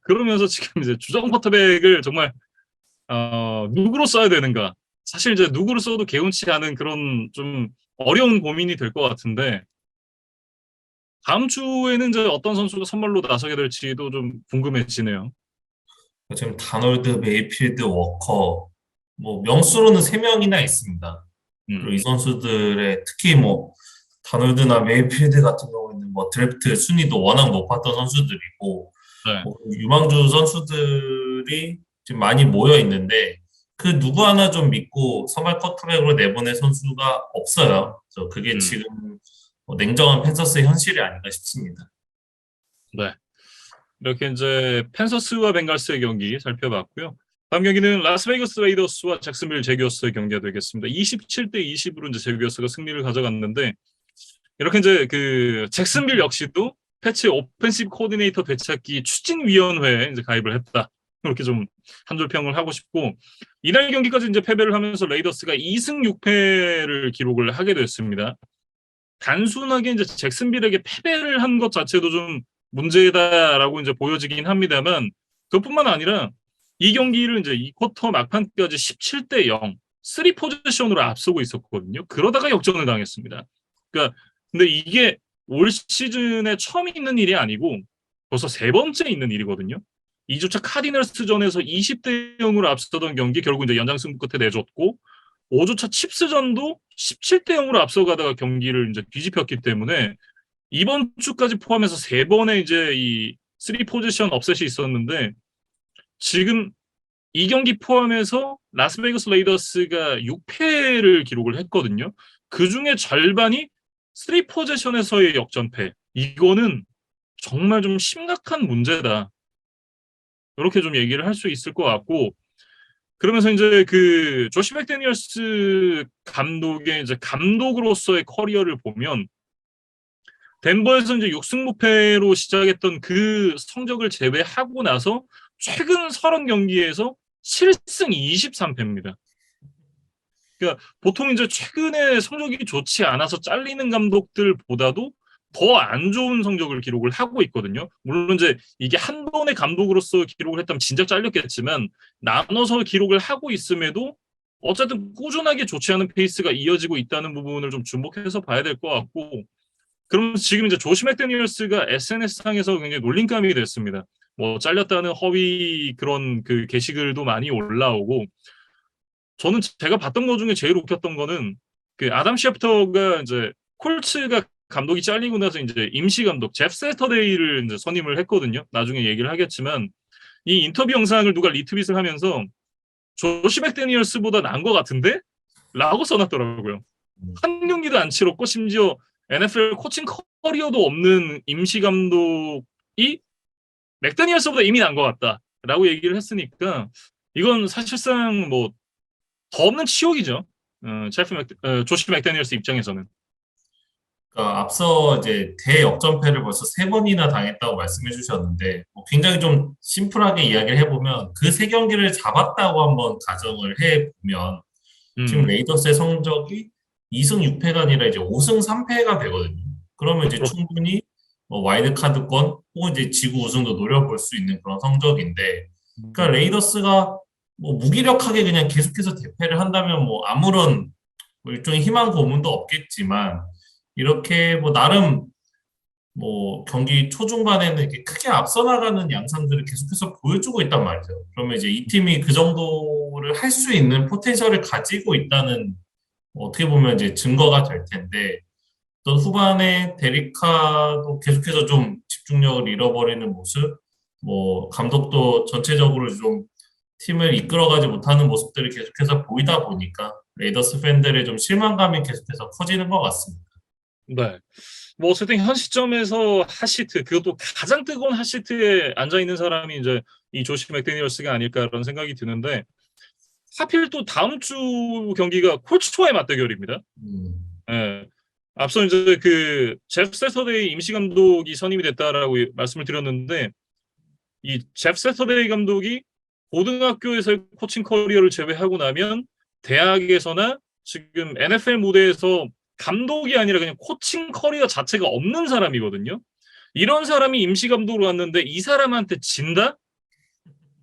그러면서 지금 이제 주전 쿼터백을 정말 누구로 써야 되는가? 사실 이제 누구를 써도 개운치 않은 그런 좀 어려운 고민이 될 것 같은데 다음 주에는 이제 어떤 선수가 선발로 나서게 될지도 좀 궁금해지네요. 지금 다놀드, 메이필드, 워커 뭐 명수로는 세 명이나 있습니다. 그리고 음, 이 선수들의 특히 뭐 다놀드나 메이필드 같은 경우에는 뭐 드래프트 순위도 워낙 높았던 선수들이고 네. 뭐 유망주 선수들이 지금 많이 모여 있는데 그 누구 하나 좀 믿고 선발 쿼터백으로 내보낼 선수가 없어요. 그래서 그게 음, 지금 뭐 냉정한 펜서스의 현실이 아닌가 싶습니다. 네. 이렇게 이제 펜서스와 벵갈스의 경기 살펴봤고요. 다음 경기는 라스베이거스 레이더스와 잭슨빌 제기어스의 경기가 되겠습니다. 27대 20으로 이제 제기어스가 승리를 가져갔는데 이렇게 이제 그 잭슨빌 역시도 패치 오펜시브 코디네이터 되찾기 추진위원회에 이제 가입을 했다. 이렇게 좀 한 줄 평을 하고 싶고 이날 경기까지 이제 패배를 하면서 레이더스가 2승 6패를 기록을 하게 됐습니다. 단순하게 이제 잭슨빌에게 패배를 한 것 자체도 좀 문제다라고 이제 보여지긴 합니다만 그뿐만 아니라 이 경기를 이제 이 쿼터 막판까지 17대 0, 3 포지션으로 앞서고 있었거든요. 그러다가 역전을 당했습니다. 그러니까 근데 이게 올 시즌에 처음 있는 일이 아니고 벌써 세 번째 있는 일이거든요. 2주차 카디널스전에서 20대 0으로 앞서던 경기 결국 이제 연장 승부 끝에 내줬고 5주차 칩스전도 17대 0으로 앞서가다가 경기를 이제 뒤집혔기 때문에 이번 주까지 포함해서 세 번의 이제 이 3 포지션 업셋이 있었는데 지금 이 경기 포함해서 라스베이거스 레이더스가 6패를 기록을 했거든요. 그 중에 절반이 3 포지션에서의 역전패. 이거는 정말 좀 심각한 문제다. 이렇게 좀 얘기를 할 수 있을 것 같고 그러면서 이제 그 조시 맥데니얼스 감독의 이제 감독으로서의 커리어를 보면 덴버에서 이제 6승 무패로 시작했던 그 성적을 제외하고 나서 최근 30경기에서 7승 23패입니다. 그러니까 보통 이제 최근에 성적이 좋지 않아서 잘리는 감독들보다도 더 안 좋은 성적을 기록을 하고 있거든요. 물론 이제 이게 한 번의 감독으로서 기록을 했다면 진작 잘렸겠지만 나눠서 기록을 하고 있음에도 어쨌든 꾸준하게 좋지 않은 페이스가 이어지고 있다는 부분을 좀 주목해서 봐야 될 것 같고 그럼 지금 이제 조시 맥데니얼스가 SNS상에서 굉장히 놀림감이 됐습니다. 뭐 잘렸다는 허위 그런 그 게시글도 많이 올라오고 저는 제가 봤던 것 중에 제일 웃겼던 거는 그 아담 셰프터가 이제 콜츠가 감독이 잘리고 나서 이제 임시 감독 제프 세터데이를 이제 선임을 했거든요. 나중에 얘기를 하겠지만 이 인터뷰 영상을 누가 리트윗을 하면서 조시 맥데니얼스보다 나은 것 같은데? 라고 써놨더라고요. 한 경기도 안 치렀고 심지어 NFL 코칭 커리어도 없는 임시 감독이 맥데니얼스보다 이미 난 것 같다라고 얘기를 했으니까 이건 사실상 뭐 더 없는 치욕이죠. 조시 맥데니얼스 입장에서는. 그러니까 앞서 이제 대역전패를 벌써 세 번이나 당했다고 말씀해 주셨는데 뭐 굉장히 좀 심플하게 이야기를 해보면 그 세 경기를 잡았다고 한번 가정을 해보면 지금 음, 레이더스의 성적이 2승 6패가 아니라 이제 5승 3패가 되거든요. 그러면 이제 그렇, 충분히 뭐 와일드카드권 혹은 이제 지구 우승도 노려볼 수 있는 그런 성적인데 그러니까 레이더스가 뭐 무기력하게 그냥 계속해서 대패를 한다면 뭐 아무런 뭐 일종의 희망 고문도 없겠지만 이렇게 뭐 나름 뭐 경기 초중반에는 이렇게 크게 앞서 나가는 양상들을 계속해서 보여주고 있단 말이죠. 그러면 이제 이 팀이 그 정도를 할 수 있는 포텐셜을 가지고 있다는 뭐 어떻게 보면 이제 증거가 될 텐데 또 후반에 데리카도 계속해서 좀 집중력을 잃어버리는 모습, 뭐 감독도 전체적으로 좀 팀을 이끌어가지 못하는 모습들을 계속해서 보이다 보니까 레이더스 팬들의 좀 실망감이 계속해서 커지는 것 같습니다. 네. 뭐 어쨌든 현 시점에서 핫시트 그것도 가장 뜨거운 핫시트에 앉아 있는 사람이 이제 이 조시 맥데니얼스가 아닐까라는 생각이 드는데 하필 또 다음 주 경기가 콜츠와의 맞대결입니다. 음, 예. 앞서 이제 그 제프 세터데이 임시 감독이 선임이 됐다라고 말씀을 드렸는데 이 제프 세터데이 감독이 고등학교에서의 코칭 커리어를 제외하고 나면 대학에서나 지금 NFL 무대에서 감독이 아니라 그냥 코칭 커리어 자체가 없는 사람이거든요. 이런 사람이 임시 감독으로 왔는데 이 사람한테 진다?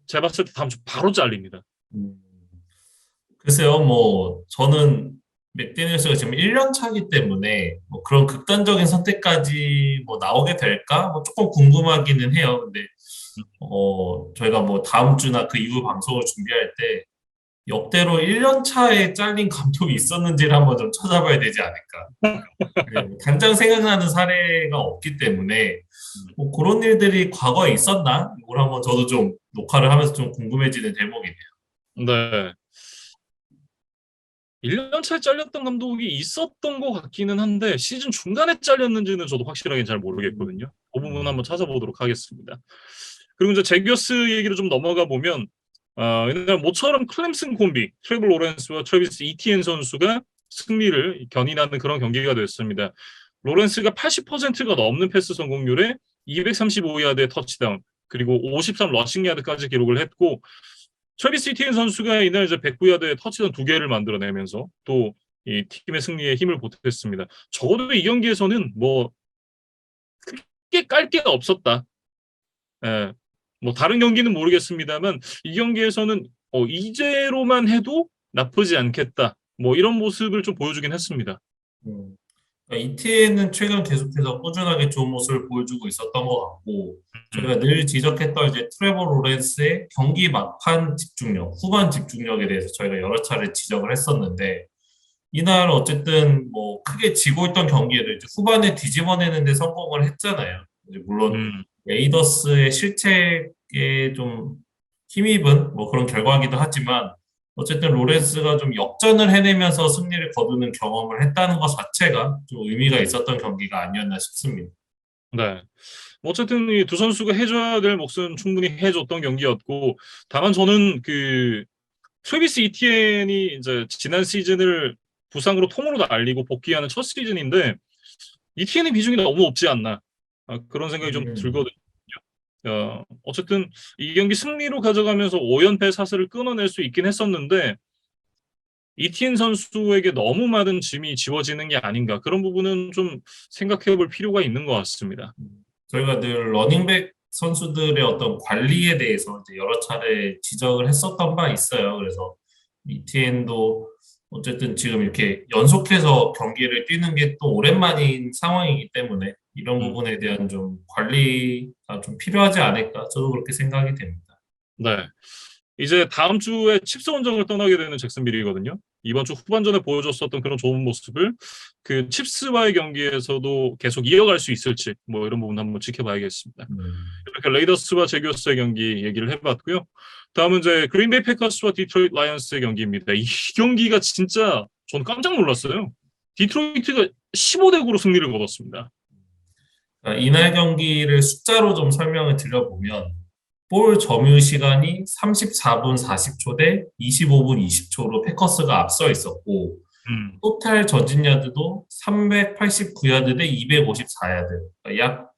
제가 봤을 때 다음 주 바로 잘립니다. 음. 글쎄요, 뭐, 저는 맥데니얼스가 지금 1년 차기 때문에 뭐 그런 극단적인 선택까지 뭐 나오게 될까? 뭐 조금 궁금하기는 해요. 근데, 저희가 뭐 다음 주나 그 이후 방송을 준비할 때 역대로 1년 차에 잘린 감독이 있었는지를 한번 좀 찾아봐야 되지 않을까. 네, 뭐 당장 생각나는 사례가 없기 때문에 뭐 그런 일들이 과거에 있었나? 이걸 한번 저도 좀 녹화를 하면서 좀 궁금해지는 대목이네요. 네. 1년 차에 잘렸던 감독이 있었던 것 같기는 한데 시즌 중간에 잘렸는지는 저도 확실하게 잘 모르겠거든요. 그 부분 한번 찾아보도록 하겠습니다. 그리고 이제 제기어스 얘기를 좀 넘어가 보면 옛날 모처럼 클램슨 콤비 트레블 로렌스와 트래비스 이티엔 선수가 승리를 견인하는 그런 경기가 됐습니다. 로렌스가 80%가 넘는 패스 성공률에 235야드의 터치다운 그리고 53 러싱 야드까지 기록을 했고 트래비스 이티엔 선수가 이날 이제 109야드의 터치다운 2개를 만들어내면서 또 이 팀의 승리에 힘을 보탰습니다. 적어도 이 경기에서는 뭐 크게 깔 게 없었다. 예. 뭐 다른 경기는 모르겠습니다만 이 경기에서는 이제로만 해도 나쁘지 않겠다. 뭐 이런 모습을 좀 보여주긴 했습니다. 음. 그러니까 ETN은 최근 계속해서 꾸준하게 좋은 모습을 보여주고 있었던 것 같고, 저희가 늘 지적했던 이제 트레버 로렌스의 경기 막판 집중력, 후반 집중력에 대해서 저희가 여러 차례 지적을 했었는데, 이날 어쨌든 뭐 크게 지고 있던 경기를 이제 후반에 뒤집어내는데 성공을 했잖아요. 이제 물론 음, 레이더스의 실책에 좀 힘입은 뭐 그런 결과이기도 하지만 어쨌든 로렌스가 좀 역전을 해내면서 승리를 거두는 경험을 했다는 것 자체가 좀 의미가 있었던 경기가 아니었나 싶습니다. 네. 뭐 어쨌든 이 두 선수가 해줘야 될 몫은 충분히 해줬던 경기였고 다만 저는 그 트래비스 이티엔이 이제 지난 시즌을 부상으로 통으로 날리고 복귀하는 첫 시즌인데 이티엔의 비중이 너무 없지 않나 그런 생각이 좀 음, 들거든요. 어쨌든 이 경기 승리로 가져가면서 5연패 사슬을 끊어낼 수 있긴 했었는데 이티엔 선수에게 너무 많은 짐이 지워지는 게 아닌가 그런 부분은 좀 생각해 볼 필요가 있는 것 같습니다. 저희가 늘 러닝백 선수들의 어떤 관리에 대해서 이제 여러 차례 지적을 했었던 바 있어요. 그래서 ETN도 어쨌든 지금 이렇게 연속해서 경기를 뛰는 게 또 오랜만인 상황이기 때문에 이런 음, 부분에 대한 좀 관리가 좀 필요하지 않을까 저도 그렇게 생각이 됩니다. 네. 이제 다음 주에 칩스 원정을 떠나게 되는 잭슨빌이거든요. 이번 주 후반전에 보여줬었던 그런 좋은 모습을 그 칩스와의 경기에서도 계속 이어갈 수 있을지 뭐 이런 부분 한번 지켜봐야겠습니다. 음. 이렇게 레이더스와 제기어스의 경기 얘기를 해봤고요. 다음은 이제 그린베이 패커스와 디트로이트 라이언스의 경기입니다. 이 경기가 진짜 전 깜짝 놀랐어요. 디트로이트가 15대 9로 승리를 거뒀습니다. 그러니까 이날 경기를 숫자로 좀 설명을 드려보면 볼 점유 시간이 34분 40초 대 25분 20초로 패커스가 앞서 있었고 음, 토탈 전진 야드도 389야드 대 254야드, 그러니까 약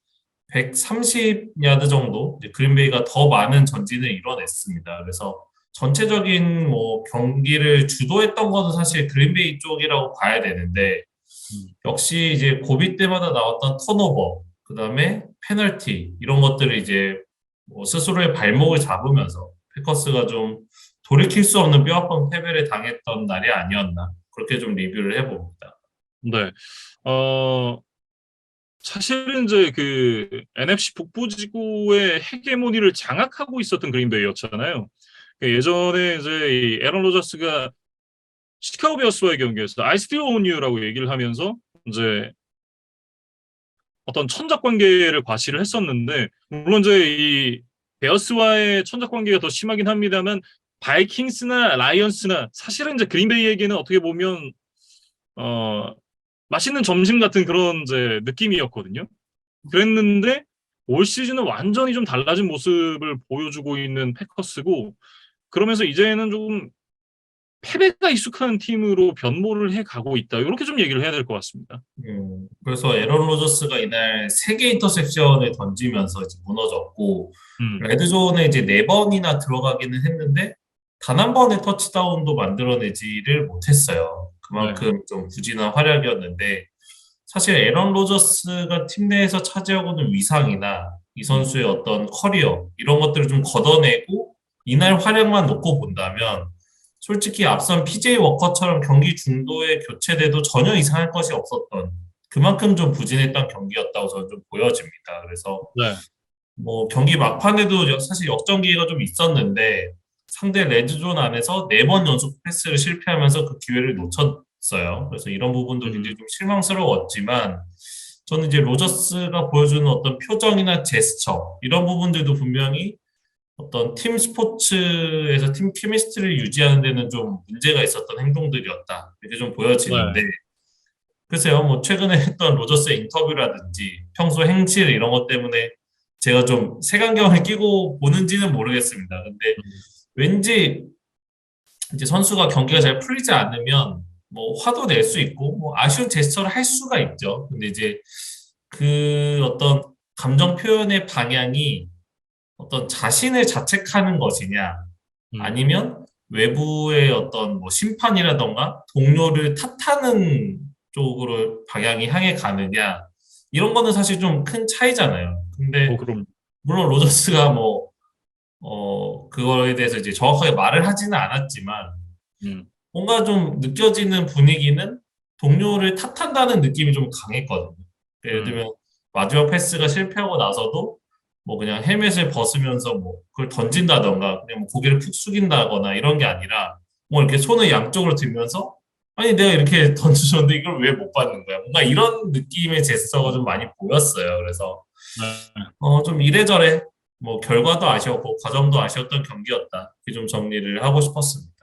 130야드 정도 이제 그린베이가 더 많은 전진을 이뤄냈습니다. 그래서 전체적인 뭐 경기를 주도했던 것은 사실 그린베이 쪽이라고 봐야 되는데 음, 역시 이제 고비 때마다 나왔던 턴오버, 그다음에 페널티 이런 것들을 이제 뭐 스스로의 발목을 잡으면서 패커스가 좀 돌이킬 수 없는 뼈아픈 패배를 당했던 날이 아니었나 그렇게 좀 리뷰를 해봅니다. 네. 어, 사실은 이제 그 NFC 북부지구의 헤게모니를 장악하고 있었던 그린베이였잖아요. 그 예전에 이제 이 에런 로저스가 시카고 베어스와의 경기에서 I still own you라고 얘기를 하면서 이제 어떤 천적 관계를 과시를 했었는데 물론 이제 이 베어스와의 천적 관계가 더 심하긴 합니다만 바이킹스나 라이언스나 사실은 이제 그린베이에게는 어떻게 보면 어 맛있는 점심 같은 그런 이제 느낌이었거든요. 그랬는데 올 시즌은 완전히 좀 달라진 모습을 보여주고 있는 패커스고 그러면서 이제는 조금 패배가 익숙한 팀으로 변모를 해 가고 있다. 이렇게 좀 얘기를 해야 될 것 같습니다. 그래서 에런 로저스가 이날 3개 인터셉션을 던지면서 이제 무너졌고, 음, 레드존에 이제 4번이나 들어가기는 했는데, 단 한 번의 터치다운도 만들어내지를 못했어요. 네, 그만큼 좀 부진한 활약이었는데, 사실 에런 로저스가 팀 내에서 차지하고는 위상이나 이 음, 선수의 어떤 커리어, 이런 것들을 좀 걷어내고, 이날 활약만 놓고 본다면, 솔직히 앞선 PJ 워커처럼 경기 중도에 교체돼도 전혀 이상할 것이 없었던 그만큼 좀 부진했던 경기였다고 저는 좀 보여집니다. 그래서 네, 뭐 경기 막판에도 사실 역전 기회가 좀 있었는데 상대 레드존 안에서 4번 연속 패스를 실패하면서 그 기회를 놓쳤어요. 그래서 이런 부분도 굉장히 음, 좀 실망스러웠지만 저는 이제 로저스가 보여주는 어떤 표정이나 제스처 이런 부분들도 분명히 어떤 팀 스포츠에서 팀 케미스트리를 유지하는 데는 좀 문제가 있었던 행동들이었다. 이렇게 좀 보여지는데, 네, 글쎄요, 뭐, 최근에 했던 로저스의 인터뷰라든지 평소 행실 이런 것 때문에 제가 좀 색안경을 끼고 보는지는 모르겠습니다. 근데 음, 왠지 이제 선수가 경기가 잘 풀리지 않으면 뭐 화도 낼 수 있고 뭐 아쉬운 제스처를 할 수가 있죠. 근데 이제 그 어떤 감정 표현의 방향이 어떤 자신을 자책하는 것이냐, 음. 아니면 외부의 어떤 뭐 심판이라던가 동료를 탓하는 쪽으로 방향이 향해 가느냐, 이런 거는 사실 좀 큰 차이잖아요. 근데 그럼, 물론 로저스가 뭐, 그거에 대해서 이제 정확하게 말을 하지는 않았지만, 음, 뭔가 좀 느껴지는 분위기는 동료를 탓한다는 느낌이 좀 강했거든요. 예를 음, 들면 마지막 패스가 실패하고 나서도 뭐 그냥 헬멧을 벗으면서 뭐 그걸 던진다던가 그냥 뭐 고개를 푹 숙인다거나 이런 게 아니라 뭐 이렇게 손을 양쪽으로 들면서 아니 내가 이렇게 던져줬는데 이걸 왜 못 받는 거야? 뭔가 이런 느낌의 제스처가 좀 많이 보였어요. 그래서 네. 좀 이래저래 뭐 결과도 아쉬웠고 과정도 아쉬웠던 경기였다. 이렇게 좀 정리를 하고 싶었습니다.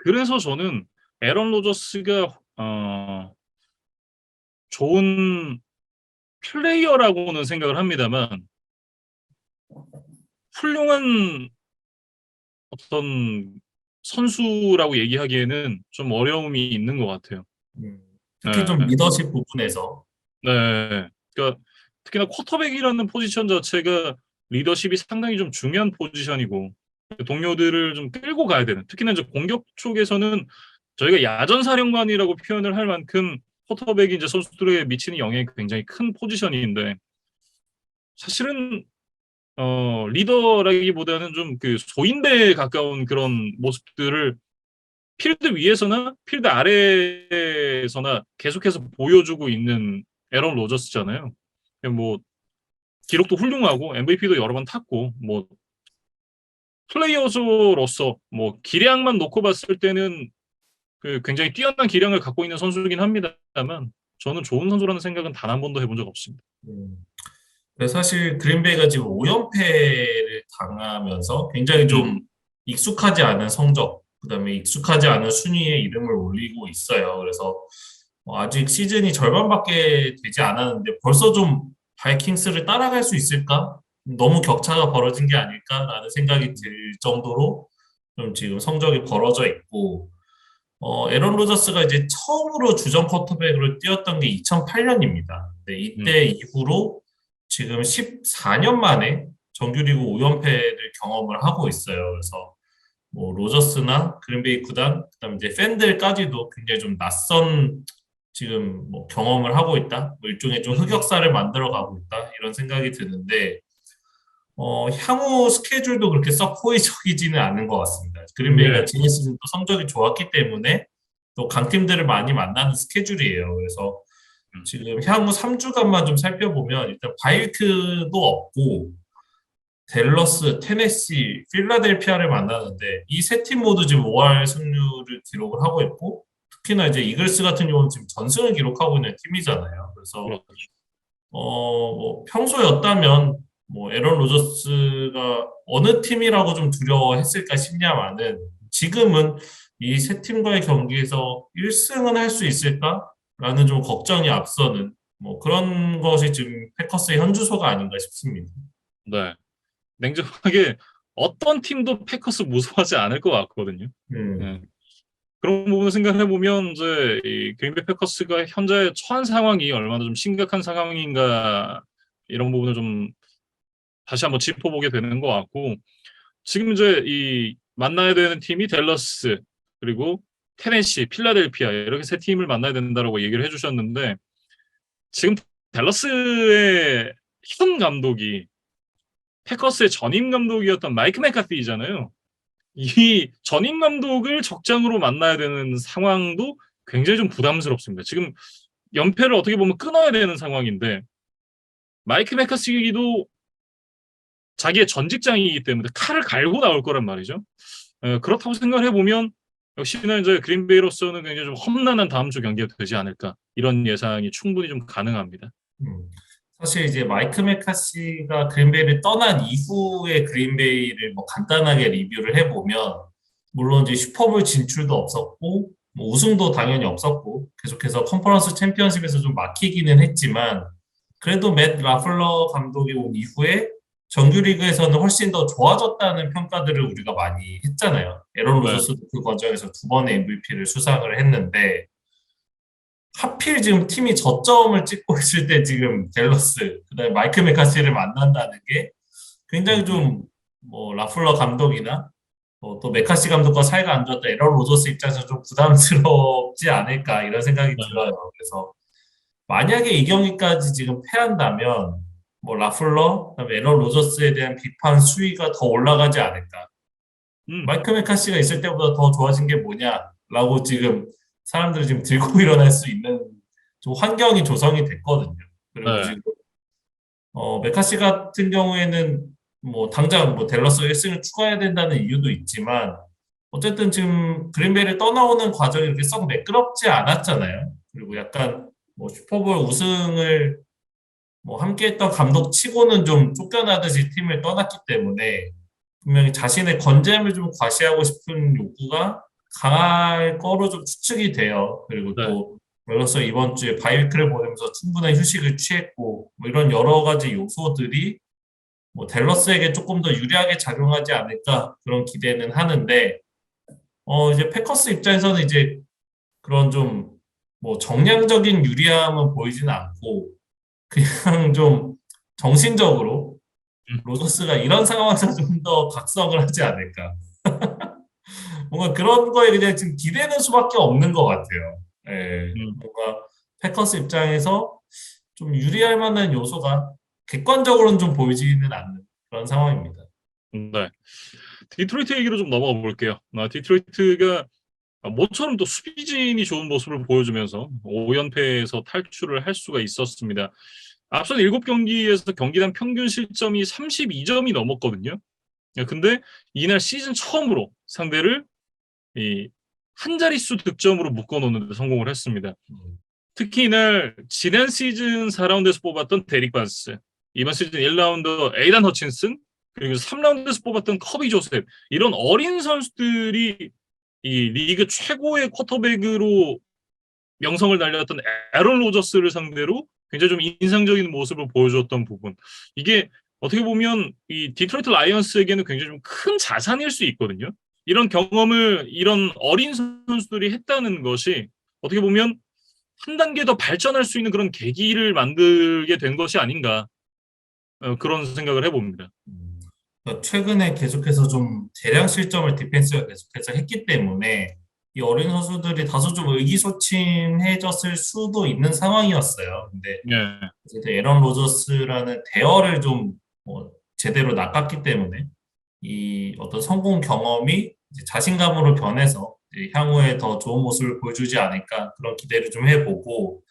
그래서 저는 에런 로저스가 좋은 플레이어라고는 생각을 합니다만 훌륭한 어떤 선수라고 얘기하기에는 좀 어려움이 있는 것 같아요. 특히 좀 네, 리더십 부분에서 네. 그러니까 특히나 쿼터백이라는 포지션 자체가 리더십이 상당히 좀 중요한 포지션이고 동료들을 좀 끌고 가야 되는. 특히나 이제 공격 쪽에서는 저희가 야전 사령관이라고 표현을 할 만큼 쿼터백이 이제 선수들에게 미치는 영향이 굉장히 큰 포지션인데 사실은 리더라기보다는 좀 그 소인배에 가까운 그런 모습들을 필드 위에서나 필드 아래에서나 계속해서 보여주고 있는 에런 로저스잖아요. 뭐 기록도 훌륭하고 MVP도 여러 번 탔고 뭐 플레이어로서 뭐 기량만 놓고 봤을 때는 그 굉장히 뛰어난 기량을 갖고 있는 선수이긴 합니다만 저는 좋은 선수라는 생각은 단 한 번도 해본 적 없습니다. 음, 그래서 사실 그린베이가 지금 5연패를 당하면서 굉장히 음, 좀 익숙하지 않은 성적, 그다음에 익숙하지 않은 순위에 이름을 올리고 있어요. 그래서 아직 시즌이 절반밖에 되지 않았는데 벌써 좀 바이킹스를 따라갈 수 있을까? 너무 격차가 벌어진 게 아닐까라는 생각이 들 정도로 좀 지금 성적이 벌어져 있고, 에런 로저스가 이제 처음으로 주전 쿼터백으로 뛰었던 게 2008년입니다. 네, 음, 이때 이후로 지금 14년 만에 정규리그 5연패를 경험을 하고 있어요. 그래서 뭐 로저스나 그린베이 구단, 그다음에 이제 팬들까지도 굉장히 좀 낯선 지금 뭐 경험을 하고 있다. 뭐 일종의 좀 음, 흑역사를 만들어 가고 있다. 이런 생각이 드는데 향후 스케줄도 그렇게 썩 호의적이지는 않은 것 같습니다. 그린베이가 예, 지난 시즌 또 성적이 좋았기 때문에 또 강팀들을 많이 만나는 스케줄이에요. 그래서 음, 지금 향후 3주간만 좀 살펴보면 일단 바이크도 없고 댈러스, 테네시, 필라델피아를 만나는데 이 세 팀 모두 지금 5할 승률을 기록을 하고 있고 특히나 이제 이글스 같은 경우는 지금 전승을 기록하고 있는 팀이잖아요. 그래서 그렇죠. 뭐 평소였다면 뭐 에런 로저스가 어느 팀이라고 좀 두려워했을까 싶냐마는 지금은 이 세 팀과의 경기에서 1승은 할 수 있을까라는 좀 걱정이 앞서는 뭐 그런 것이 지금 패커스의 현주소가 아닌가 싶습니다. 네. 냉정하게 어떤 팀도 패커스 무서워하지 않을 것 같거든요. 음, 예. 그런 부분을 생각해 보면 이제 이 그린베이 패커스가 현재 처한 상황이 얼마나 좀 심각한 상황인가 이런 부분을 좀 다시 한번 짚어보게 되는 것 같고 지금 이제 이 만나야 되는 팀이 댈러스 그리고 테네시, 필라델피아 이렇게 세 팀을 만나야 된다라고 얘기를 해주셨는데 지금 댈러스의 현 감독이 패커스의 전임 감독이었던 마이크 맥카티잖아요. 이 전임 감독을 적장으로 만나야 되는 상황도 굉장히 좀 부담스럽습니다. 지금 연패를 어떻게 보면 끊어야 되는 상황인데 마이크 맥카티도 자기의 전 직장이기 때문에 칼을 갈고 나올 거란 말이죠. 그렇다고 생각을 해보면 역시나 이제 그린베이로서는 굉장히 좀 험난한 다음 주 경기가 되지 않을까 이런 예상이 충분히 좀 가능합니다. 음. 사실 이제 마이크 메카시가 그린베이를 떠난 이후의 그린베이를 뭐 간단하게 리뷰를 해보면 물론 이제 슈퍼볼 진출도 없었고 뭐 우승도 당연히 없었고 계속해서 컨퍼런스 챔피언십에서 좀 막히기는 했지만 그래도 맷 라플러 감독이 온 이후에 정규리그에서는 훨씬 더 좋아졌다는 평가들을 우리가 많이 했잖아요. 에런 네. 로저스도 그 과정에서 두 번의 MVP를 수상을 했는데 하필 지금 팀이 저점을 찍고 있을 때 지금 댈러스, 그다음에 마이크 메카시를 만난다는 게 굉장히 좀 뭐 라플러 감독이나 또 메카시 감독과 사이가 안 좋았다 에런 로저스 입장에서 좀 부담스럽지 않을까 이런 생각이 네. 들어요. 그래서 만약에 이 경기까지 지금 패한다면 뭐 라플러, 그다음에 에런 로저스에 대한 비판 수위가 더 올라가지 않을까. 음, 마이크 메카시가 있을 때보다 더 좋아진 게 뭐냐라고 지금 사람들이 지금 들고 일어날 수 있는 좀 환경이 조성이 됐거든요. 그리고 네. 지금 메카시 같은 경우에는 뭐 당장 뭐 댈러스 1승을 추가해야 된다는 이유도 있지만 어쨌든 지금 그린베이를 떠나오는 과정이 이렇게 썩 매끄럽지 않았잖아요. 그리고 약간 뭐 슈퍼볼 우승을 뭐 함께했던 감독 치고는 좀 쫓겨나듯이 팀을 떠났기 때문에 분명히 자신의 건재함을 좀 과시하고 싶은 욕구가 강할 거로 좀 추측이 돼요. 그리고 네. 또 멜로서 이번 주에 바이위크를 보내면서 충분한 휴식을 취했고 뭐 이런 여러 가지 요소들이 뭐 댈러스에게 조금 더 유리하게 작용하지 않을까 그런 기대는 하는데 이제 패커스 입장에서는 이제 그런 좀 뭐 정량적인 유리함은 보이지는 않고 그냥 좀 정신적으로 음, 로저스가 이런 상황에서 좀 더 각성을 하지 않을까. 뭔가 그런 거에 그냥 지금 기대는 수밖에 없는 것 같아요. 예, 음, 뭔가 패커스 입장에서 좀 유리할 만한 요소가 객관적으로는 좀 보이지는 않는 그런 상황입니다. 네. 디트로이트 얘기로 좀 넘어가 볼게요. 디트로이트가 모처럼 또 수비진이 좋은 모습을 보여주면서 5연패에서 탈출을 할 수가 있었습니다. 앞선 7경기에서 경기당 평균 실점이 32점이 넘었거든요. 근데 이날 시즌 처음으로 상대를 이 한 자릿수 득점으로 묶어놓는 데 성공을 했습니다. 음, 특히 이날 지난 시즌 4라운드에서 뽑았던 데릭 반스, 이번 시즌 1라운드 에이단 허친슨, 그리고 3라운드에서 뽑았던 커비 조셉 이런 어린 선수들이 이 리그 최고의 쿼터백으로 명성을 날렸던 에런 로저스를 상대로 굉장히 좀 인상적인 모습을 보여줬던 부분. 이게 어떻게 보면 이 디트로이트 라이언스에게는 굉장히 좀 큰 자산일 수 있거든요. 이런 경험을 이런 어린 선수들이 했다는 것이 어떻게 보면 한 단계 더 발전할 수 있는 그런 계기를 만들게 된 것이 아닌가 그런 생각을 해봅니다. 음. 그러니까 최근에 계속해서 좀 대량 실점을 디펜스가 계속해서 했기 때문에 이 어린 선수들이 다소 좀 의기소침해졌을 수도 있는 상황이었어요. 근데 예, 이제 에런 로저스라는 대어를 좀 제대로 낚았기 때문에 이 어떤 성공 경험이 이제 자신감으로 변해서 이제 향후에 더 좋은 모습을 보여주지 않을까 그런 기대를 좀 해보고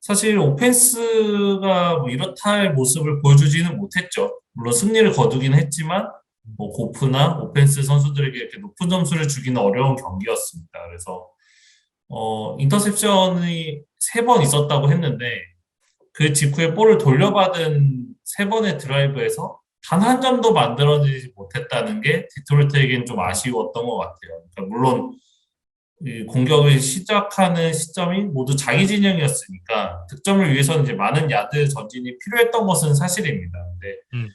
사실 오펜스가 뭐 이렇다 할 모습을 보여주지는 못했죠. 물론 승리를 거두긴 했지만 뭐 고프나 오펜스 선수들에게 이렇게 높은 점수를 주기는 어려운 경기였습니다. 그래서 인터셉션이 3번 있었다고 했는데 그 직후에 볼을 돌려받은 3번의 드라이브에서 단 한 점도 만들어내지 못했다는 게 디트로이트에겐 좀 아쉬웠던 것 같아요. 그러니까 물론 이 공격을 시작하는 시점이 모두 자기 진영이었으니까 득점을 위해서는 이제 많은 야드 전진이 필요했던 것은 사실입니다. 근데 음,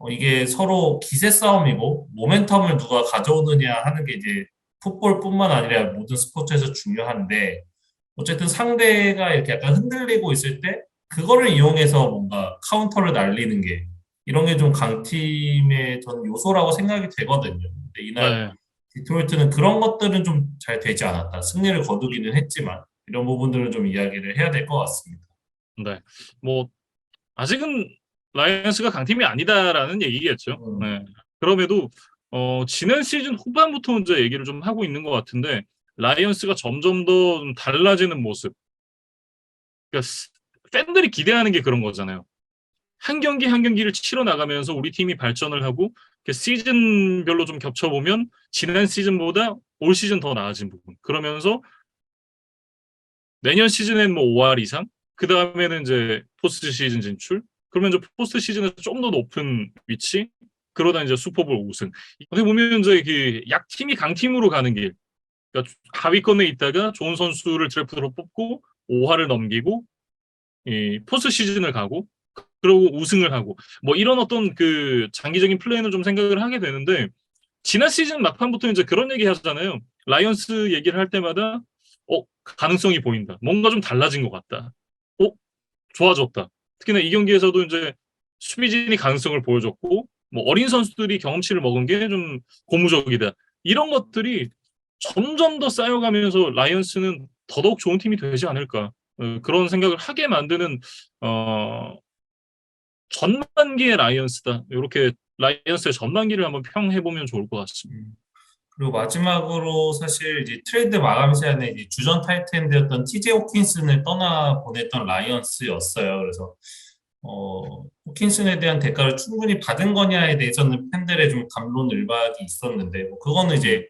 이게 서로 기세 싸움이고 모멘텀을 누가 가져오느냐 하는 게 이제 풋볼뿐만 아니라 모든 스포츠에서 중요한데 어쨌든 상대가 이렇게 약간 흔들리고 있을 때 그거를 이용해서 뭔가 카운터를 날리는 게 이런 게 좀 강팀의 저는 요소라고 생각이 되거든요. 근데 이날 네. 디트로이트는 그런 것들은 좀 잘 되지 않았다. 승리를 거두기는 했지만 이런 부분들을 좀 이야기를 해야 될 것 같습니다. 네. 뭐 아직은 라이언스가 강팀이 아니다라는 얘기겠죠. 음, 네. 그럼에도 지난 시즌 후반부터 이제 얘기를 좀 하고 있는 것 같은데 라이언스가 점점 더 좀 달라지는 모습. 그러니까 팬들이 기대하는 게 그런 거잖아요. 한 경기 한 경기를 치러 나가면서 우리 팀이 발전을 하고 시즌별로 좀 겹쳐보면 지난 시즌보다 올 시즌 더 나아진 부분. 그러면서 내년 시즌엔 뭐 5할 이상, 그 다음에는 이제 포스트 시즌 진출, 그러면 이제 포스트 시즌에서 좀 더 높은 위치, 그러다 이제 슈퍼볼 우승. 어떻게 보면 이제 그 약팀이 강팀으로 가는 길. 그러니까 하위권에 있다가 좋은 선수를 드래프트로 뽑고 5할을 넘기고 이 포스트 시즌을 가고 그리고 우승을 하고 뭐 이런 어떤 그 장기적인 플랜을 좀 생각을 하게 되는데 지난 시즌 막판부터 이제 그런 얘기 하잖아요. 라이언스 얘기를 할 때마다 가능성이 보인다. 뭔가 좀 달라진 것 같다. 좋아졌다. 특히나 이 경기에서도 이제 수비진이 가능성을 보여줬고 뭐 어린 선수들이 경험치를 먹은 게 좀 고무적이다. 이런 것들이 점점 더 쌓여가면서 라이언스는 더더욱 좋은 팀이 되지 않을까. 그런 생각을 하게 만드는 어, 전반기의 라이언스다. 이렇게 라이언스의 전반기를 한번 평해보면 좋을 것 같습니다. 그리고 마지막으로 사실 이제 트레이드 마감 시간에 이제 주전 타이트엔드였던 TJ 호킨슨을 떠나 보냈던 라이언스였어요. 그래서 호킨슨에 대한 대가를 충분히 받은 거냐에 대해서는 팬들의 좀 갑론을박이 있었는데 뭐 그거는 이제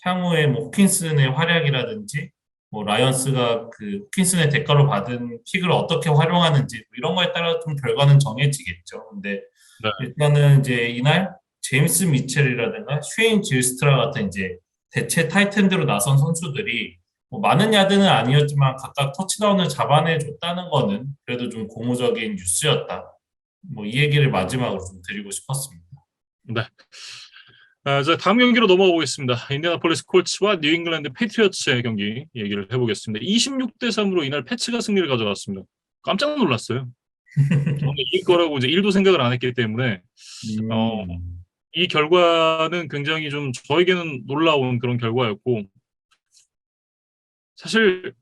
향후에 뭐 호킨슨의 활약이라든지 뭐 라이언스가 그 호킨슨의 대가로 받은 픽을 어떻게 활용하는지 뭐 이런 거에 따라 좀 결과는 정해지겠죠. 근데 네. 일단은 이제 이날 제임스 미첼이라든가 쉐인 질스트라 같은 이제 대체 타이틀들로 나선 선수들이 뭐 많은 야드는 아니었지만 각각 터치다운을 잡아내 줬다는 거는 그래도 좀 고무적인 뉴스였다. 뭐 이 얘기를 마지막으로 좀 드리고 싶었습니다. 네. 자, 다음 경기로 넘어가 보겠습니다. 인디애나폴리스 콜츠와 뉴잉글랜드 패트리어츠의 경기 얘기를 해보겠습니다. 26대 3으로 이날 패츠가 승리를 가져갔습니다. 깜짝 놀랐어요. 저는 이길 거라고 이제 1도 생각을 안 했기 때문에 어, 음, 이 결과는 굉장히 좀 저에게는 놀라운 그런 결과였고 사실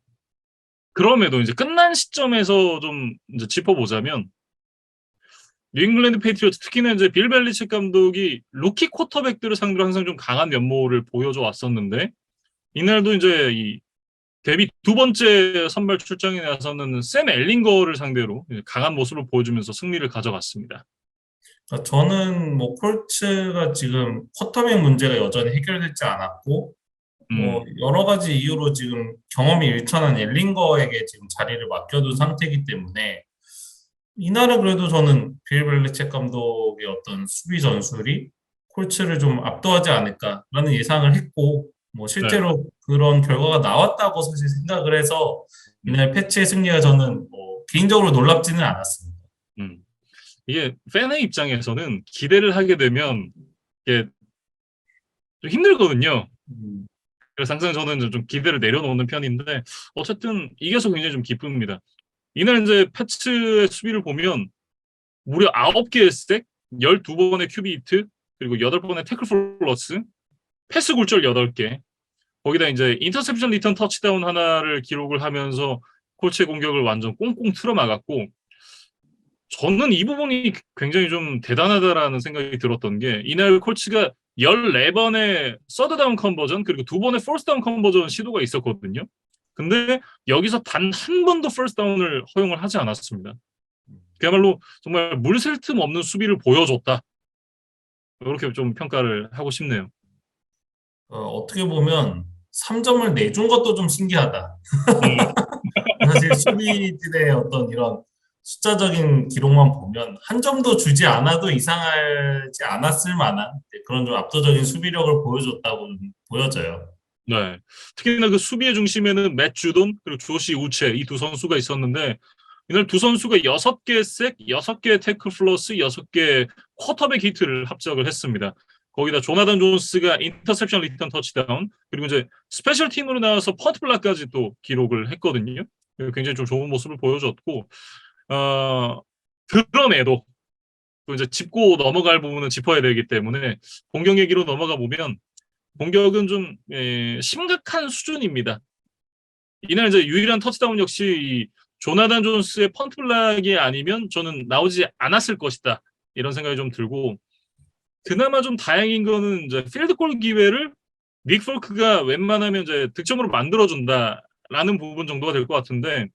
그럼에도 이제 끝난 시점에서 좀 이제 짚어보자면 뉴잉글랜드 페이트리어트 특히나 이제 빌 벨리책 감독이 루키 쿼터백들을 상대로 항상 좀 강한 면모를 보여줘 왔었는데 이날도 이제 이 데뷔 두 번째 선발 출장에 나서는 샘 엘링거를 상대로 강한 모습을 보여주면서 승리를 가져갔습니다. 그러니까 저는 뭐 콜츠가 지금 쿼터백 문제가 여전히 해결되지 않았고 뭐 음, 여러 가지 이유로 지금 경험이 일천한 엘링거에게 지금 자리를 맡겨둔 상태이기 때문에 이날은 그래도 저는 빌 벨리책 감독의 어떤 수비 전술이 콜츠를 좀 압도하지 않을까라는 예상을 했고 뭐 네. 실제로 그런 결과가 나왔다고 사실 생각을 해서 음, 이날 패치의 승리가 저는 뭐 개인적으로 놀랍지는 않았습니다. 음. 이게 팬의 입장에서는 기대를 하게 되면 이게 좀 힘들거든요. 음, 그래서 항상 저는 좀 기대를 내려놓는 편인데 어쨌든 이겨서 굉장히 좀 기쁩니다. 이날 이제 패츠의 수비를 보면 무려 9개의 스택, 12번의 큐비 히트, 그리고 8번의 태클 폴 러스, 패스 굴절 8개, 거기다 이제 인터셉션 리턴 터치다운 하나를 기록을 하면서 콜츠의 공격을 완전 꽁꽁 틀어 막았고 저는 이 부분이 굉장히 좀 대단하다라는 생각이 들었던 게 이날 콜츠가 14번의 서드다운 컨버전 그리고 2번의 포스트다운 컨버전 시도가 있었거든요. 근데 여기서 단 한 번도 퍼스트다운을 허용을 하지 않았습니다. 그야말로 정말 물샐 틈 없는 수비를 보여줬다. 이렇게 좀 평가를 하고 싶네요. 어떻게 보면 3점을 내준 것도 좀 신기하다. 음, 사실 수비들의 어떤 이런 숫자적인 기록만 보면 한 점도 주지 않아도 이상하지 않았을 만한 그런 좀 압도적인 수비력을 보여줬다고 좀 보여져요. 네. 특히나 그 수비의 중심에는 맷 주돈 그리고 조시 우체 이 두 선수가 있었는데 이날 두 선수가 6개 색, 6개 태클 플러스 6개 쿼터백 히트를 합작을 했습니다. 거기다 조나단 존스가 인터셉션 리턴 터치다운, 그리고 이제 스페셜 팀으로 나와서 펀트 블락까지 또 기록을 했거든요. 굉장히 좀 좋은 모습을 보여줬고, 그럼에도 또 이제 짚고 넘어갈 부분은 짚어야 되기 때문에 공격 얘기로 넘어가 보면 공격은 좀 심각한 수준입니다. 이날 이제 유일한 터치다운 역시 이 조나단 존스의 펀트 블락이 아니면 저는 나오지 않았을 것이다, 이런 생각이 좀 들고, 그나마 좀 다행인 거는 이제 필드골 기회를 닉 폴크가 웬만하면 이제 득점으로 만들어준다라는 부분 정도가 될 것 같은데,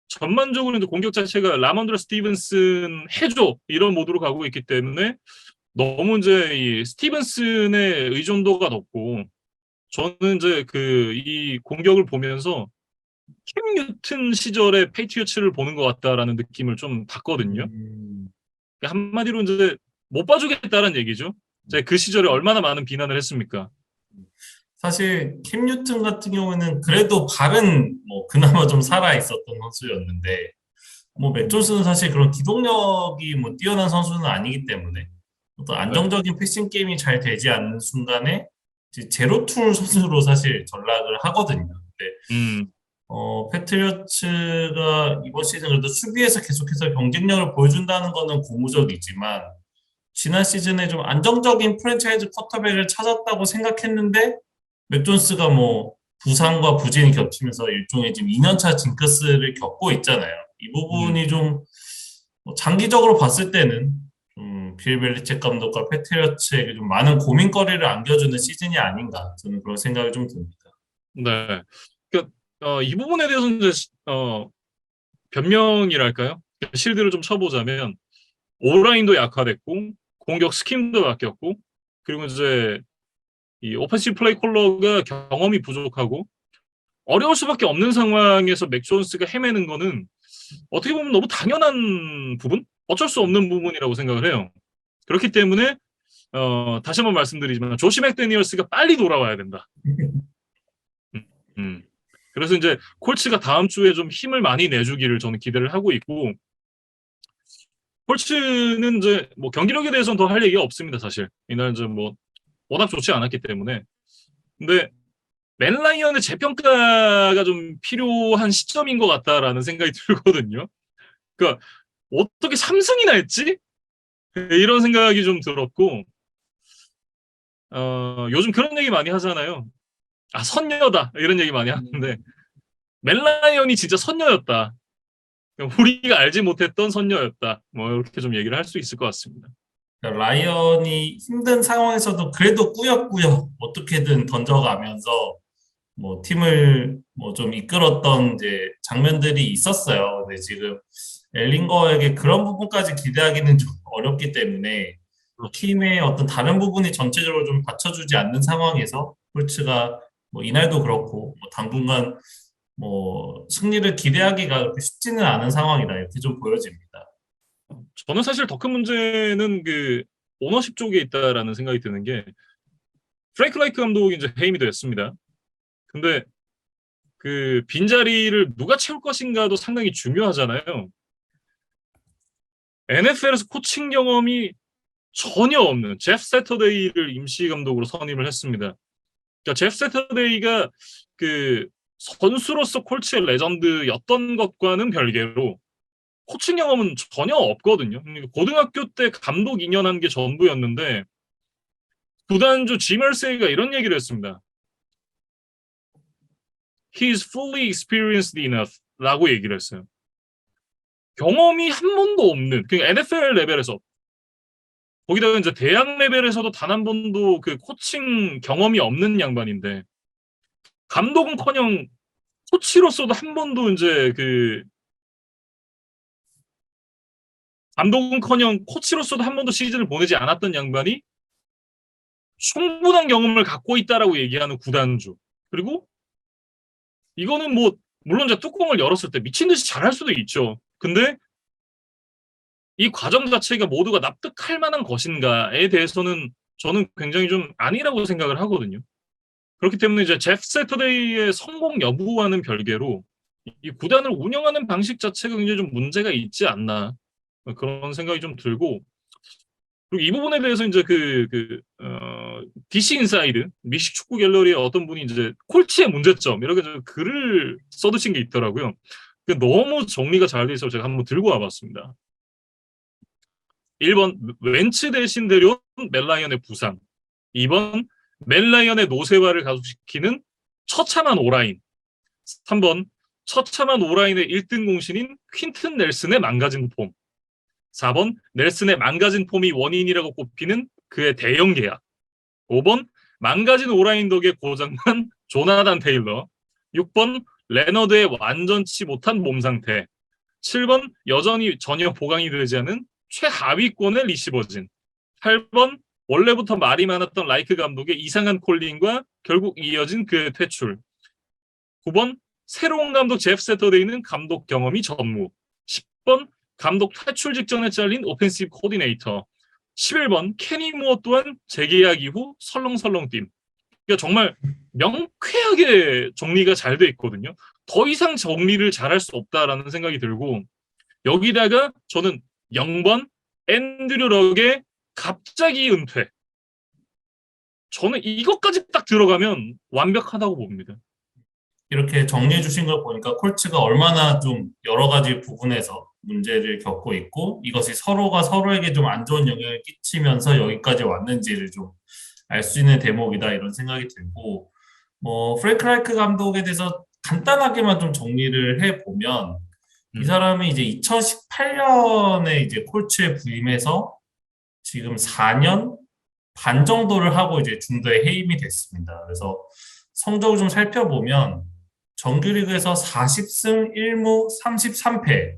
전반적으로 이제 공격 자체가 라몬드라 스티븐슨 해줘 이런 모드로 가고 있기 때문에 너무 이제 이 스티븐슨의 의존도가 높고, 저는 이제 이 공격을 보면서 캠 뉴튼 시절의 페이트리어츠를 보는 것 같다라는 느낌을 좀 받거든요. 한마디로 이제 못 봐주겠다는 얘기죠. 제가 그 시절에 얼마나 많은 비난을 했습니까? 사실 캠 뉴튼 같은 경우에는 그래도 발은 뭐 그나마 좀 살아 있었던 선수였는데 뭐 맥 존스는 사실 그런 기동력이 뭐 뛰어난 선수는 아니기 때문에 어떤 안정적인 패싱 게임이 잘 되지 않는 순간에 이제 제로 툴 선수로 사실 전락을 하거든요. 근데 패트리어츠가 이번 시즌 그래도 수비에서 계속해서 경쟁력을 보여준다는 거는 고무적이지만 지난 시즌에 좀 안정적인 프랜차이즈 쿼터백을 찾았다고 생각했는데 맥 존스가 뭐 부상과 부진이 겹치면서 일종의 지금 2년차 징크스를 겪고 있잖아요. 이 부분이 좀뭐 장기적으로 봤을 때는 빌 벨리책 감독과 패트리어츠에게 좀 많은 고민거리를 안겨주는 시즌이 아닌가, 저는 그런 생각이 좀 듭니다. 네. 그러니까 이 부분에 대해서는 이제 변명이랄까요? 실드를 좀 쳐보자면 온라인도 약화됐고 공격 스킴도 바뀌었고, 그리고 이제 이 오펜시브 플레이 콜러가 경험이 부족하고 어려울 수밖에 없는 상황에서 맥 존스가 헤매는 거는 어떻게 보면 너무 당연한 부분, 어쩔 수 없는 부분이라고 생각을 해요. 그렇기 때문에 다시 한번 말씀드리지만 조시 맥데니얼스가 빨리 돌아와야 된다. 그래서 이제 콜츠가 다음 주에 좀 힘을 많이 내주기를 저는 기대를 하고 있고, 콜츠는 이제 뭐 경기력에 대해서는 더 할 얘기가 없습니다, 사실. 이날 이제 뭐 워낙 좋지 않았기 때문에. 근데 맨 라이언의 재평가가 좀 필요한 시점인 것 같다라는 생각이 들거든요. 그러니까 어떻게 3승이나 했지? 이런 생각이 좀 들었고, 요즘 그런 얘기 많이 하잖아요. 선녀다 이런 얘기 많이 하는데 맨 라이언이 진짜 선녀였다. 우리가 알지 못했던 선녀였다. 뭐 이렇게 좀 얘기를 할 수 있을 것 같습니다. 그러니까 라이언이 힘든 상황에서도 그래도 꾸역꾸역 어떻게든 던져가면서 뭐 팀을 뭐 좀 이끌었던 이제 장면들이 있었어요. 근데 지금 엘링거에게 그런 부분까지 기대하기는 좀 어렵기 때문에 팀의 어떤 다른 부분이 전체적으로 좀 받쳐주지 않는 상황에서 홀츠가 뭐 이날도 그렇고 뭐 당분간 뭐 승리를 기대하기가 그렇게 쉽지는 않은 상황이다, 이렇게 좀 보여집니다. 저는 사실 더 큰 문제는 그 오너십 쪽에 있다라는 생각이 드는 게, 프랭크 라이크 감독이 이제 해임이 됐습니다. 근데 그 빈자리를 누가 채울 것인가도 상당히 중요하잖아요. NFL에서 코칭 경험이 전혀 없는 제프 세터데이를 임시 감독으로 선임을 했습니다. 그러니까 제프 세터데이가 그 선수로서 콜츠의 레전드였던 것과는 별개로 코칭 경험은 전혀 없거든요. 고등학교 때 감독 2년 한 게 전부였는데, 구단주 지멀세이가 이런 얘기를 했습니다. He's fully experienced enough 라고 얘기를 했어요. 경험이 한 번도 없는, 그러니까 NFL 레벨에서, 거기다가 이제 대학 레벨에서도 단 한 번도 그 코칭 경험이 없는 양반인데, 감독은커녕 코치로서도 한 번도 이제 감독은커녕 코치로서도 한 번도 시즌을 보내지 않았던 양반이 충분한 경험을 갖고 있다라고 얘기하는 구단주. 그리고 이거는 뭐 물론 이제 뚜껑을 열었을 때 미친 듯이 잘할 수도 있죠. 근데 이 과정 자체가 모두가 납득할 만한 것인가에 대해서는 저는 굉장히 좀 아니라고 생각을 하거든요. 그렇기 때문에 이제 제프 세터데이의 성공 여부와는 별개로 이 구단을 운영하는 방식 자체가 굉장히 좀 문제가 있지 않나 그런 생각이 좀 들고 그리고 이 부분에 대해서 이제 DC 인사이드 미식 축구 갤러리의 어떤 분이 이제 콜츠의 문제점 이렇게 좀 글을 써두신 게 있더라고요. 너무 정리가 잘 돼 있어서 제가 한번 들고 와봤습니다. 1번 웬츠 대신 데려온 멜라이언의 부상 2번 멜라이언의 노쇠화를 가속시키는 처참한 오라인 3번 처참한 오라인의 1등 공신인 퀸튼 넬슨의 망가진 폼 4번 넬슨의 망가진 폼이 원인이라고 꼽히는 그의 대형 계약 5번 망가진 오라인 덕에 고장난 조나단 테일러 6번 레너드의 완전치 못한 몸 상태 7번 여전히 전혀 보강이 되지 않은 최하위권의 리시버진 8번 원래부터 말이 많았던 라이크 감독의 이상한 콜링과 결국 이어진 그의 퇴출 9번 새로운 감독 제프 세터데이는 감독 경험이 전무 10번 감독 탈출 직전에 잘린 오펜시브 코디네이터 11번 케니 무어 또한 재계약 이후 설렁설렁 뛴 그러니까 정말 명쾌하게 정리가 잘 돼 있거든요. 더 이상 정리를 잘할 수 없다라는 생각이 들고 여기다가 저는 0번 앤드류 럭의 갑자기 은퇴 저는 이것까지 딱 들어가면 완벽하다고 봅니다. 이렇게 정리해 주신 걸 보니까 콜츠가 얼마나 좀 여러 가지 부분에서 문제를 겪고 있고 이것이 서로가 서로에게 좀 안 좋은 영향을 끼치면서 여기까지 왔는지를 좀 알 수 있는 대목이다 이런 생각이 들고 뭐 프랭크 라이크 감독에 대해서 간단하게만 좀 정리를 해 보면 이 사람이 이제 2018년에 이제 콜츠에 부임해서 지금 4년 반 정도를 하고 이제 중도에 해임이 됐습니다. 그래서 성적을 좀 살펴보면 정규리그에서 40승 1무 33패.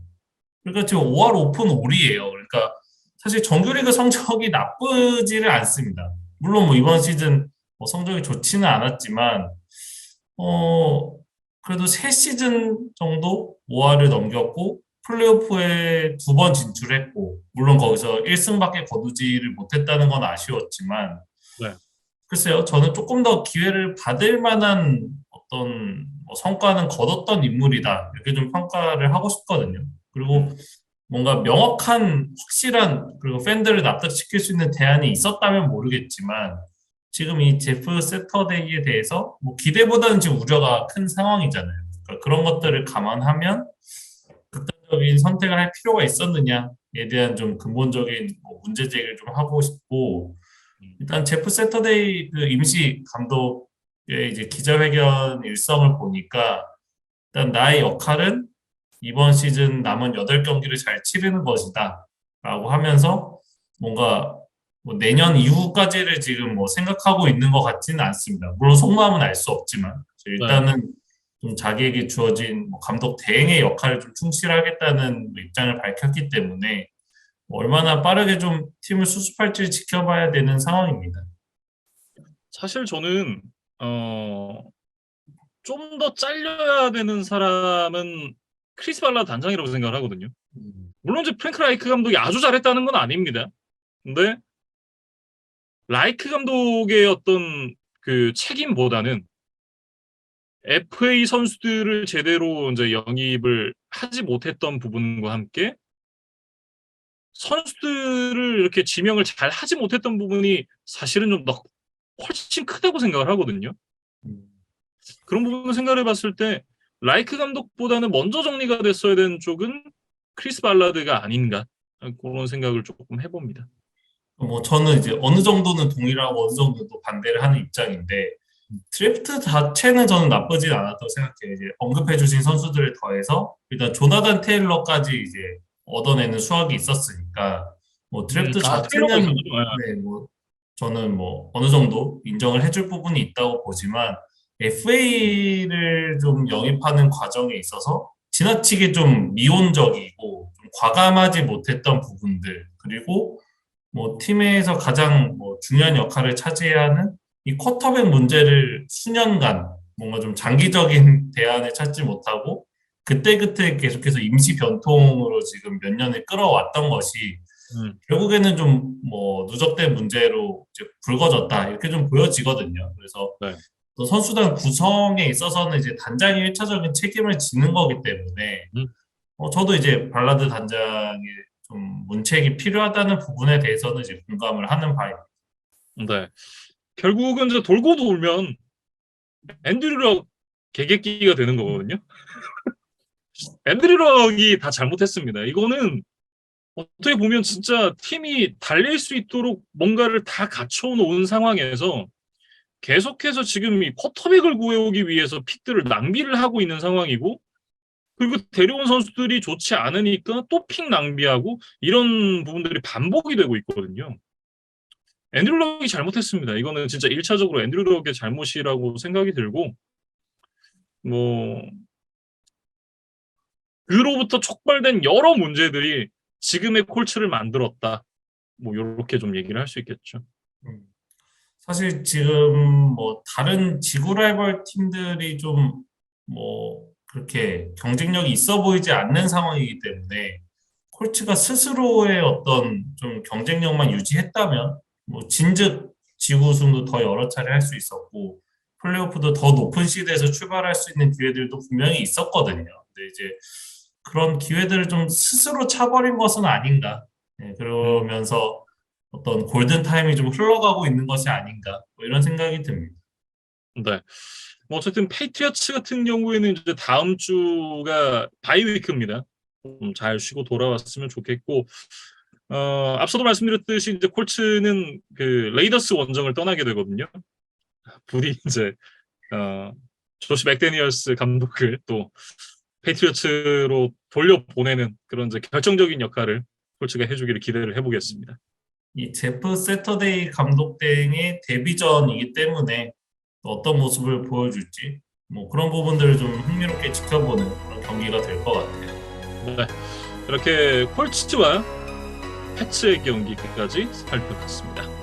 그러니까 지금 5할 오픈 올이에요. 그러니까 사실 정규리그 성적이 나쁘지를 않습니다. 물론 뭐 이번 시즌 뭐 성적이 좋지는 않았지만 그래도 3시즌 정도 5할을 넘겼고 플레이오프에 2번 진출했고 물론 거기서 1승밖에 거두지를 못했다는 건 아쉬웠지만 네. 글쎄요, 저는 조금 더 기회를 받을 만한 어떤 뭐 성과는 거뒀던 인물이다. 이렇게 좀 평가를 하고 싶거든요. 그리고 뭔가 명확한, 확실한, 그리고 팬들을 납득시킬 수 있는 대안이 있었다면 모르겠지만, 지금 이 제프 세터데이에 대해서 뭐 기대보다는 지금 우려가 큰 상황이잖아요. 그러니까 그런 것들을 감안하면 극단적인 선택을 할 필요가 있었느냐에 대한 좀 근본적인 뭐 문제 제기를 좀 하고 싶고, 일단 제프 세터데이 그 임시 감독의 이제 기자회견 일성을 보니까 일단 나의 역할은 이번 시즌 남은 8경기를 잘 치르는 것이다 라고 하면서 뭔가 뭐 내년 이후까지를 지금 뭐 생각하고 있는 것 같지는 않습니다. 물론 속마음은 알 수 없지만 일단은 좀 자기에게 주어진 뭐 감독 대행의 역할을 좀 충실하겠다는 입장을 밝혔기 때문에 얼마나 빠르게 좀 팀을 수습할지 지켜봐야 되는 상황입니다. 사실 저는 좀 더 잘려야 되는 사람은 크리스 발라 단장이라고 생각을 하거든요. 물론 이제 프랭크 라이크 감독이 아주 잘했다는 건 아닙니다. 근데 라이크 감독의 어떤 그 책임보다는 FA 선수들을 제대로 이제 영입을 하지 못했던 부분과 함께 선수들을 이렇게 지명을 잘 하지 못했던 부분이 사실은 좀 더 훨씬 크다고 생각을 하거든요. 그런 부분을 생각해 봤을 때 라이크 감독보다는 먼저 정리가 됐어야 되는 쪽은 크리스 발라드가 아닌가 그런 생각을 조금 해봅니다. 뭐 저는 이제 어느 정도는 동의하고 어느 정도 또 반대를 하는 입장인데 드래프트 자체는 저는 나쁘진 않았다고 생각해요. 이제 언급해주신 선수들을 더해서 일단 조나단 테일러까지 이제 얻어내는 수확이 있었으니까 뭐 드래프트 테일러가 자체는 있었죠. 네, 뭐 저는 뭐 어느 정도 인정을 해줄 부분이 있다고 보지만 FA를 좀 영입하는 과정에 있어서 지나치게 좀 미온적이고 좀 과감하지 못했던 부분들 그리고 뭐 팀에서 가장 뭐 중요한 역할을 차지해야 하는 이 쿼터백 문제를 수년간 뭔가 좀 장기적인 대안을 찾지 못하고 그때그때 계속해서 임시 변통으로 지금 몇 년을 끌어왔던 것이 결국에는 좀 뭐 누적된 문제로 이제 불거졌다 이렇게 좀 보여지거든요. 그래서 네. 또 선수단 구성에 있어서는 이제 단장이 1차적인 책임을 지는 거기 때문에 음, 저도 이제 발라드 단장의 좀 문책이 필요하다는 부분에 대해서는 이제 공감을 하는 바입니다. 네. 결국은 이제 돌고 돌면 앤드류 럭 개객기가 되는 거거든요. 앤드류 럭이 다 잘못했습니다. 이거는 어떻게 보면 진짜 팀이 달릴 수 있도록 뭔가를 다 갖춰놓은 상황에서 계속해서 지금 이 쿼터백을 구해오기 위해서 픽들을 낭비를 하고 있는 상황이고, 그리고 데려온 선수들이 좋지 않으니까 또 픽 낭비하고 이런 부분들이 반복이 되고 있거든요. 앤드류 럭이 잘못했습니다. 이거는 진짜 1차적으로 앤드류 럭의 잘못이라고 생각이 들고, 뭐 그로부터 촉발된 여러 문제들이 지금의 콜츠를 만들었다. 뭐 이렇게 좀 얘기를 할 수 있겠죠. 음. 사실 지금 뭐 다른 지구 라이벌 팀들이 좀 뭐 그렇게 경쟁력이 있어 보이지 않는 상황이기 때문에 콜츠가 스스로의 어떤 좀 경쟁력만 유지했다면 뭐 진즉 지구 우승도 더 여러 차례 할 수 있었고 플레이오프도 더 높은 시드에서 출발할 수 있는 기회들도 분명히 있었거든요. 근데 이제 그런 기회들을 좀 스스로 차버린 것은 아닌가. 네, 그러면서 어떤 골든 타임이 좀 흘러가고 있는 것이 아닌가. 뭐 이런 생각이 듭니다. 네. 뭐 어쨌든 페이트리어츠 같은 경우에는 이제 다음 주가 바이위크입니다. 좀 잘 쉬고 돌아왔으면 좋겠고, 앞서도 말씀드렸듯이 이제 콜츠는 그 레이더스 원정을 떠나게 되거든요. 부디 이제 조시 맥데니얼스 감독을 또 페이트리어츠로 돌려보내는 그런 이제 결정적인 역할을 콜츠가 해주기를 기대를 해보겠습니다. 이 제프 세터데이 감독 대행의 데뷔전이기 때문에 어떤 모습을 보여줄지 뭐 그런 부분들을 좀 흥미롭게 지켜보는 그런 경기가 될 것 같아요. 네. 이렇게 콜츠와 패츠의 경기까지 살펴봤습니다.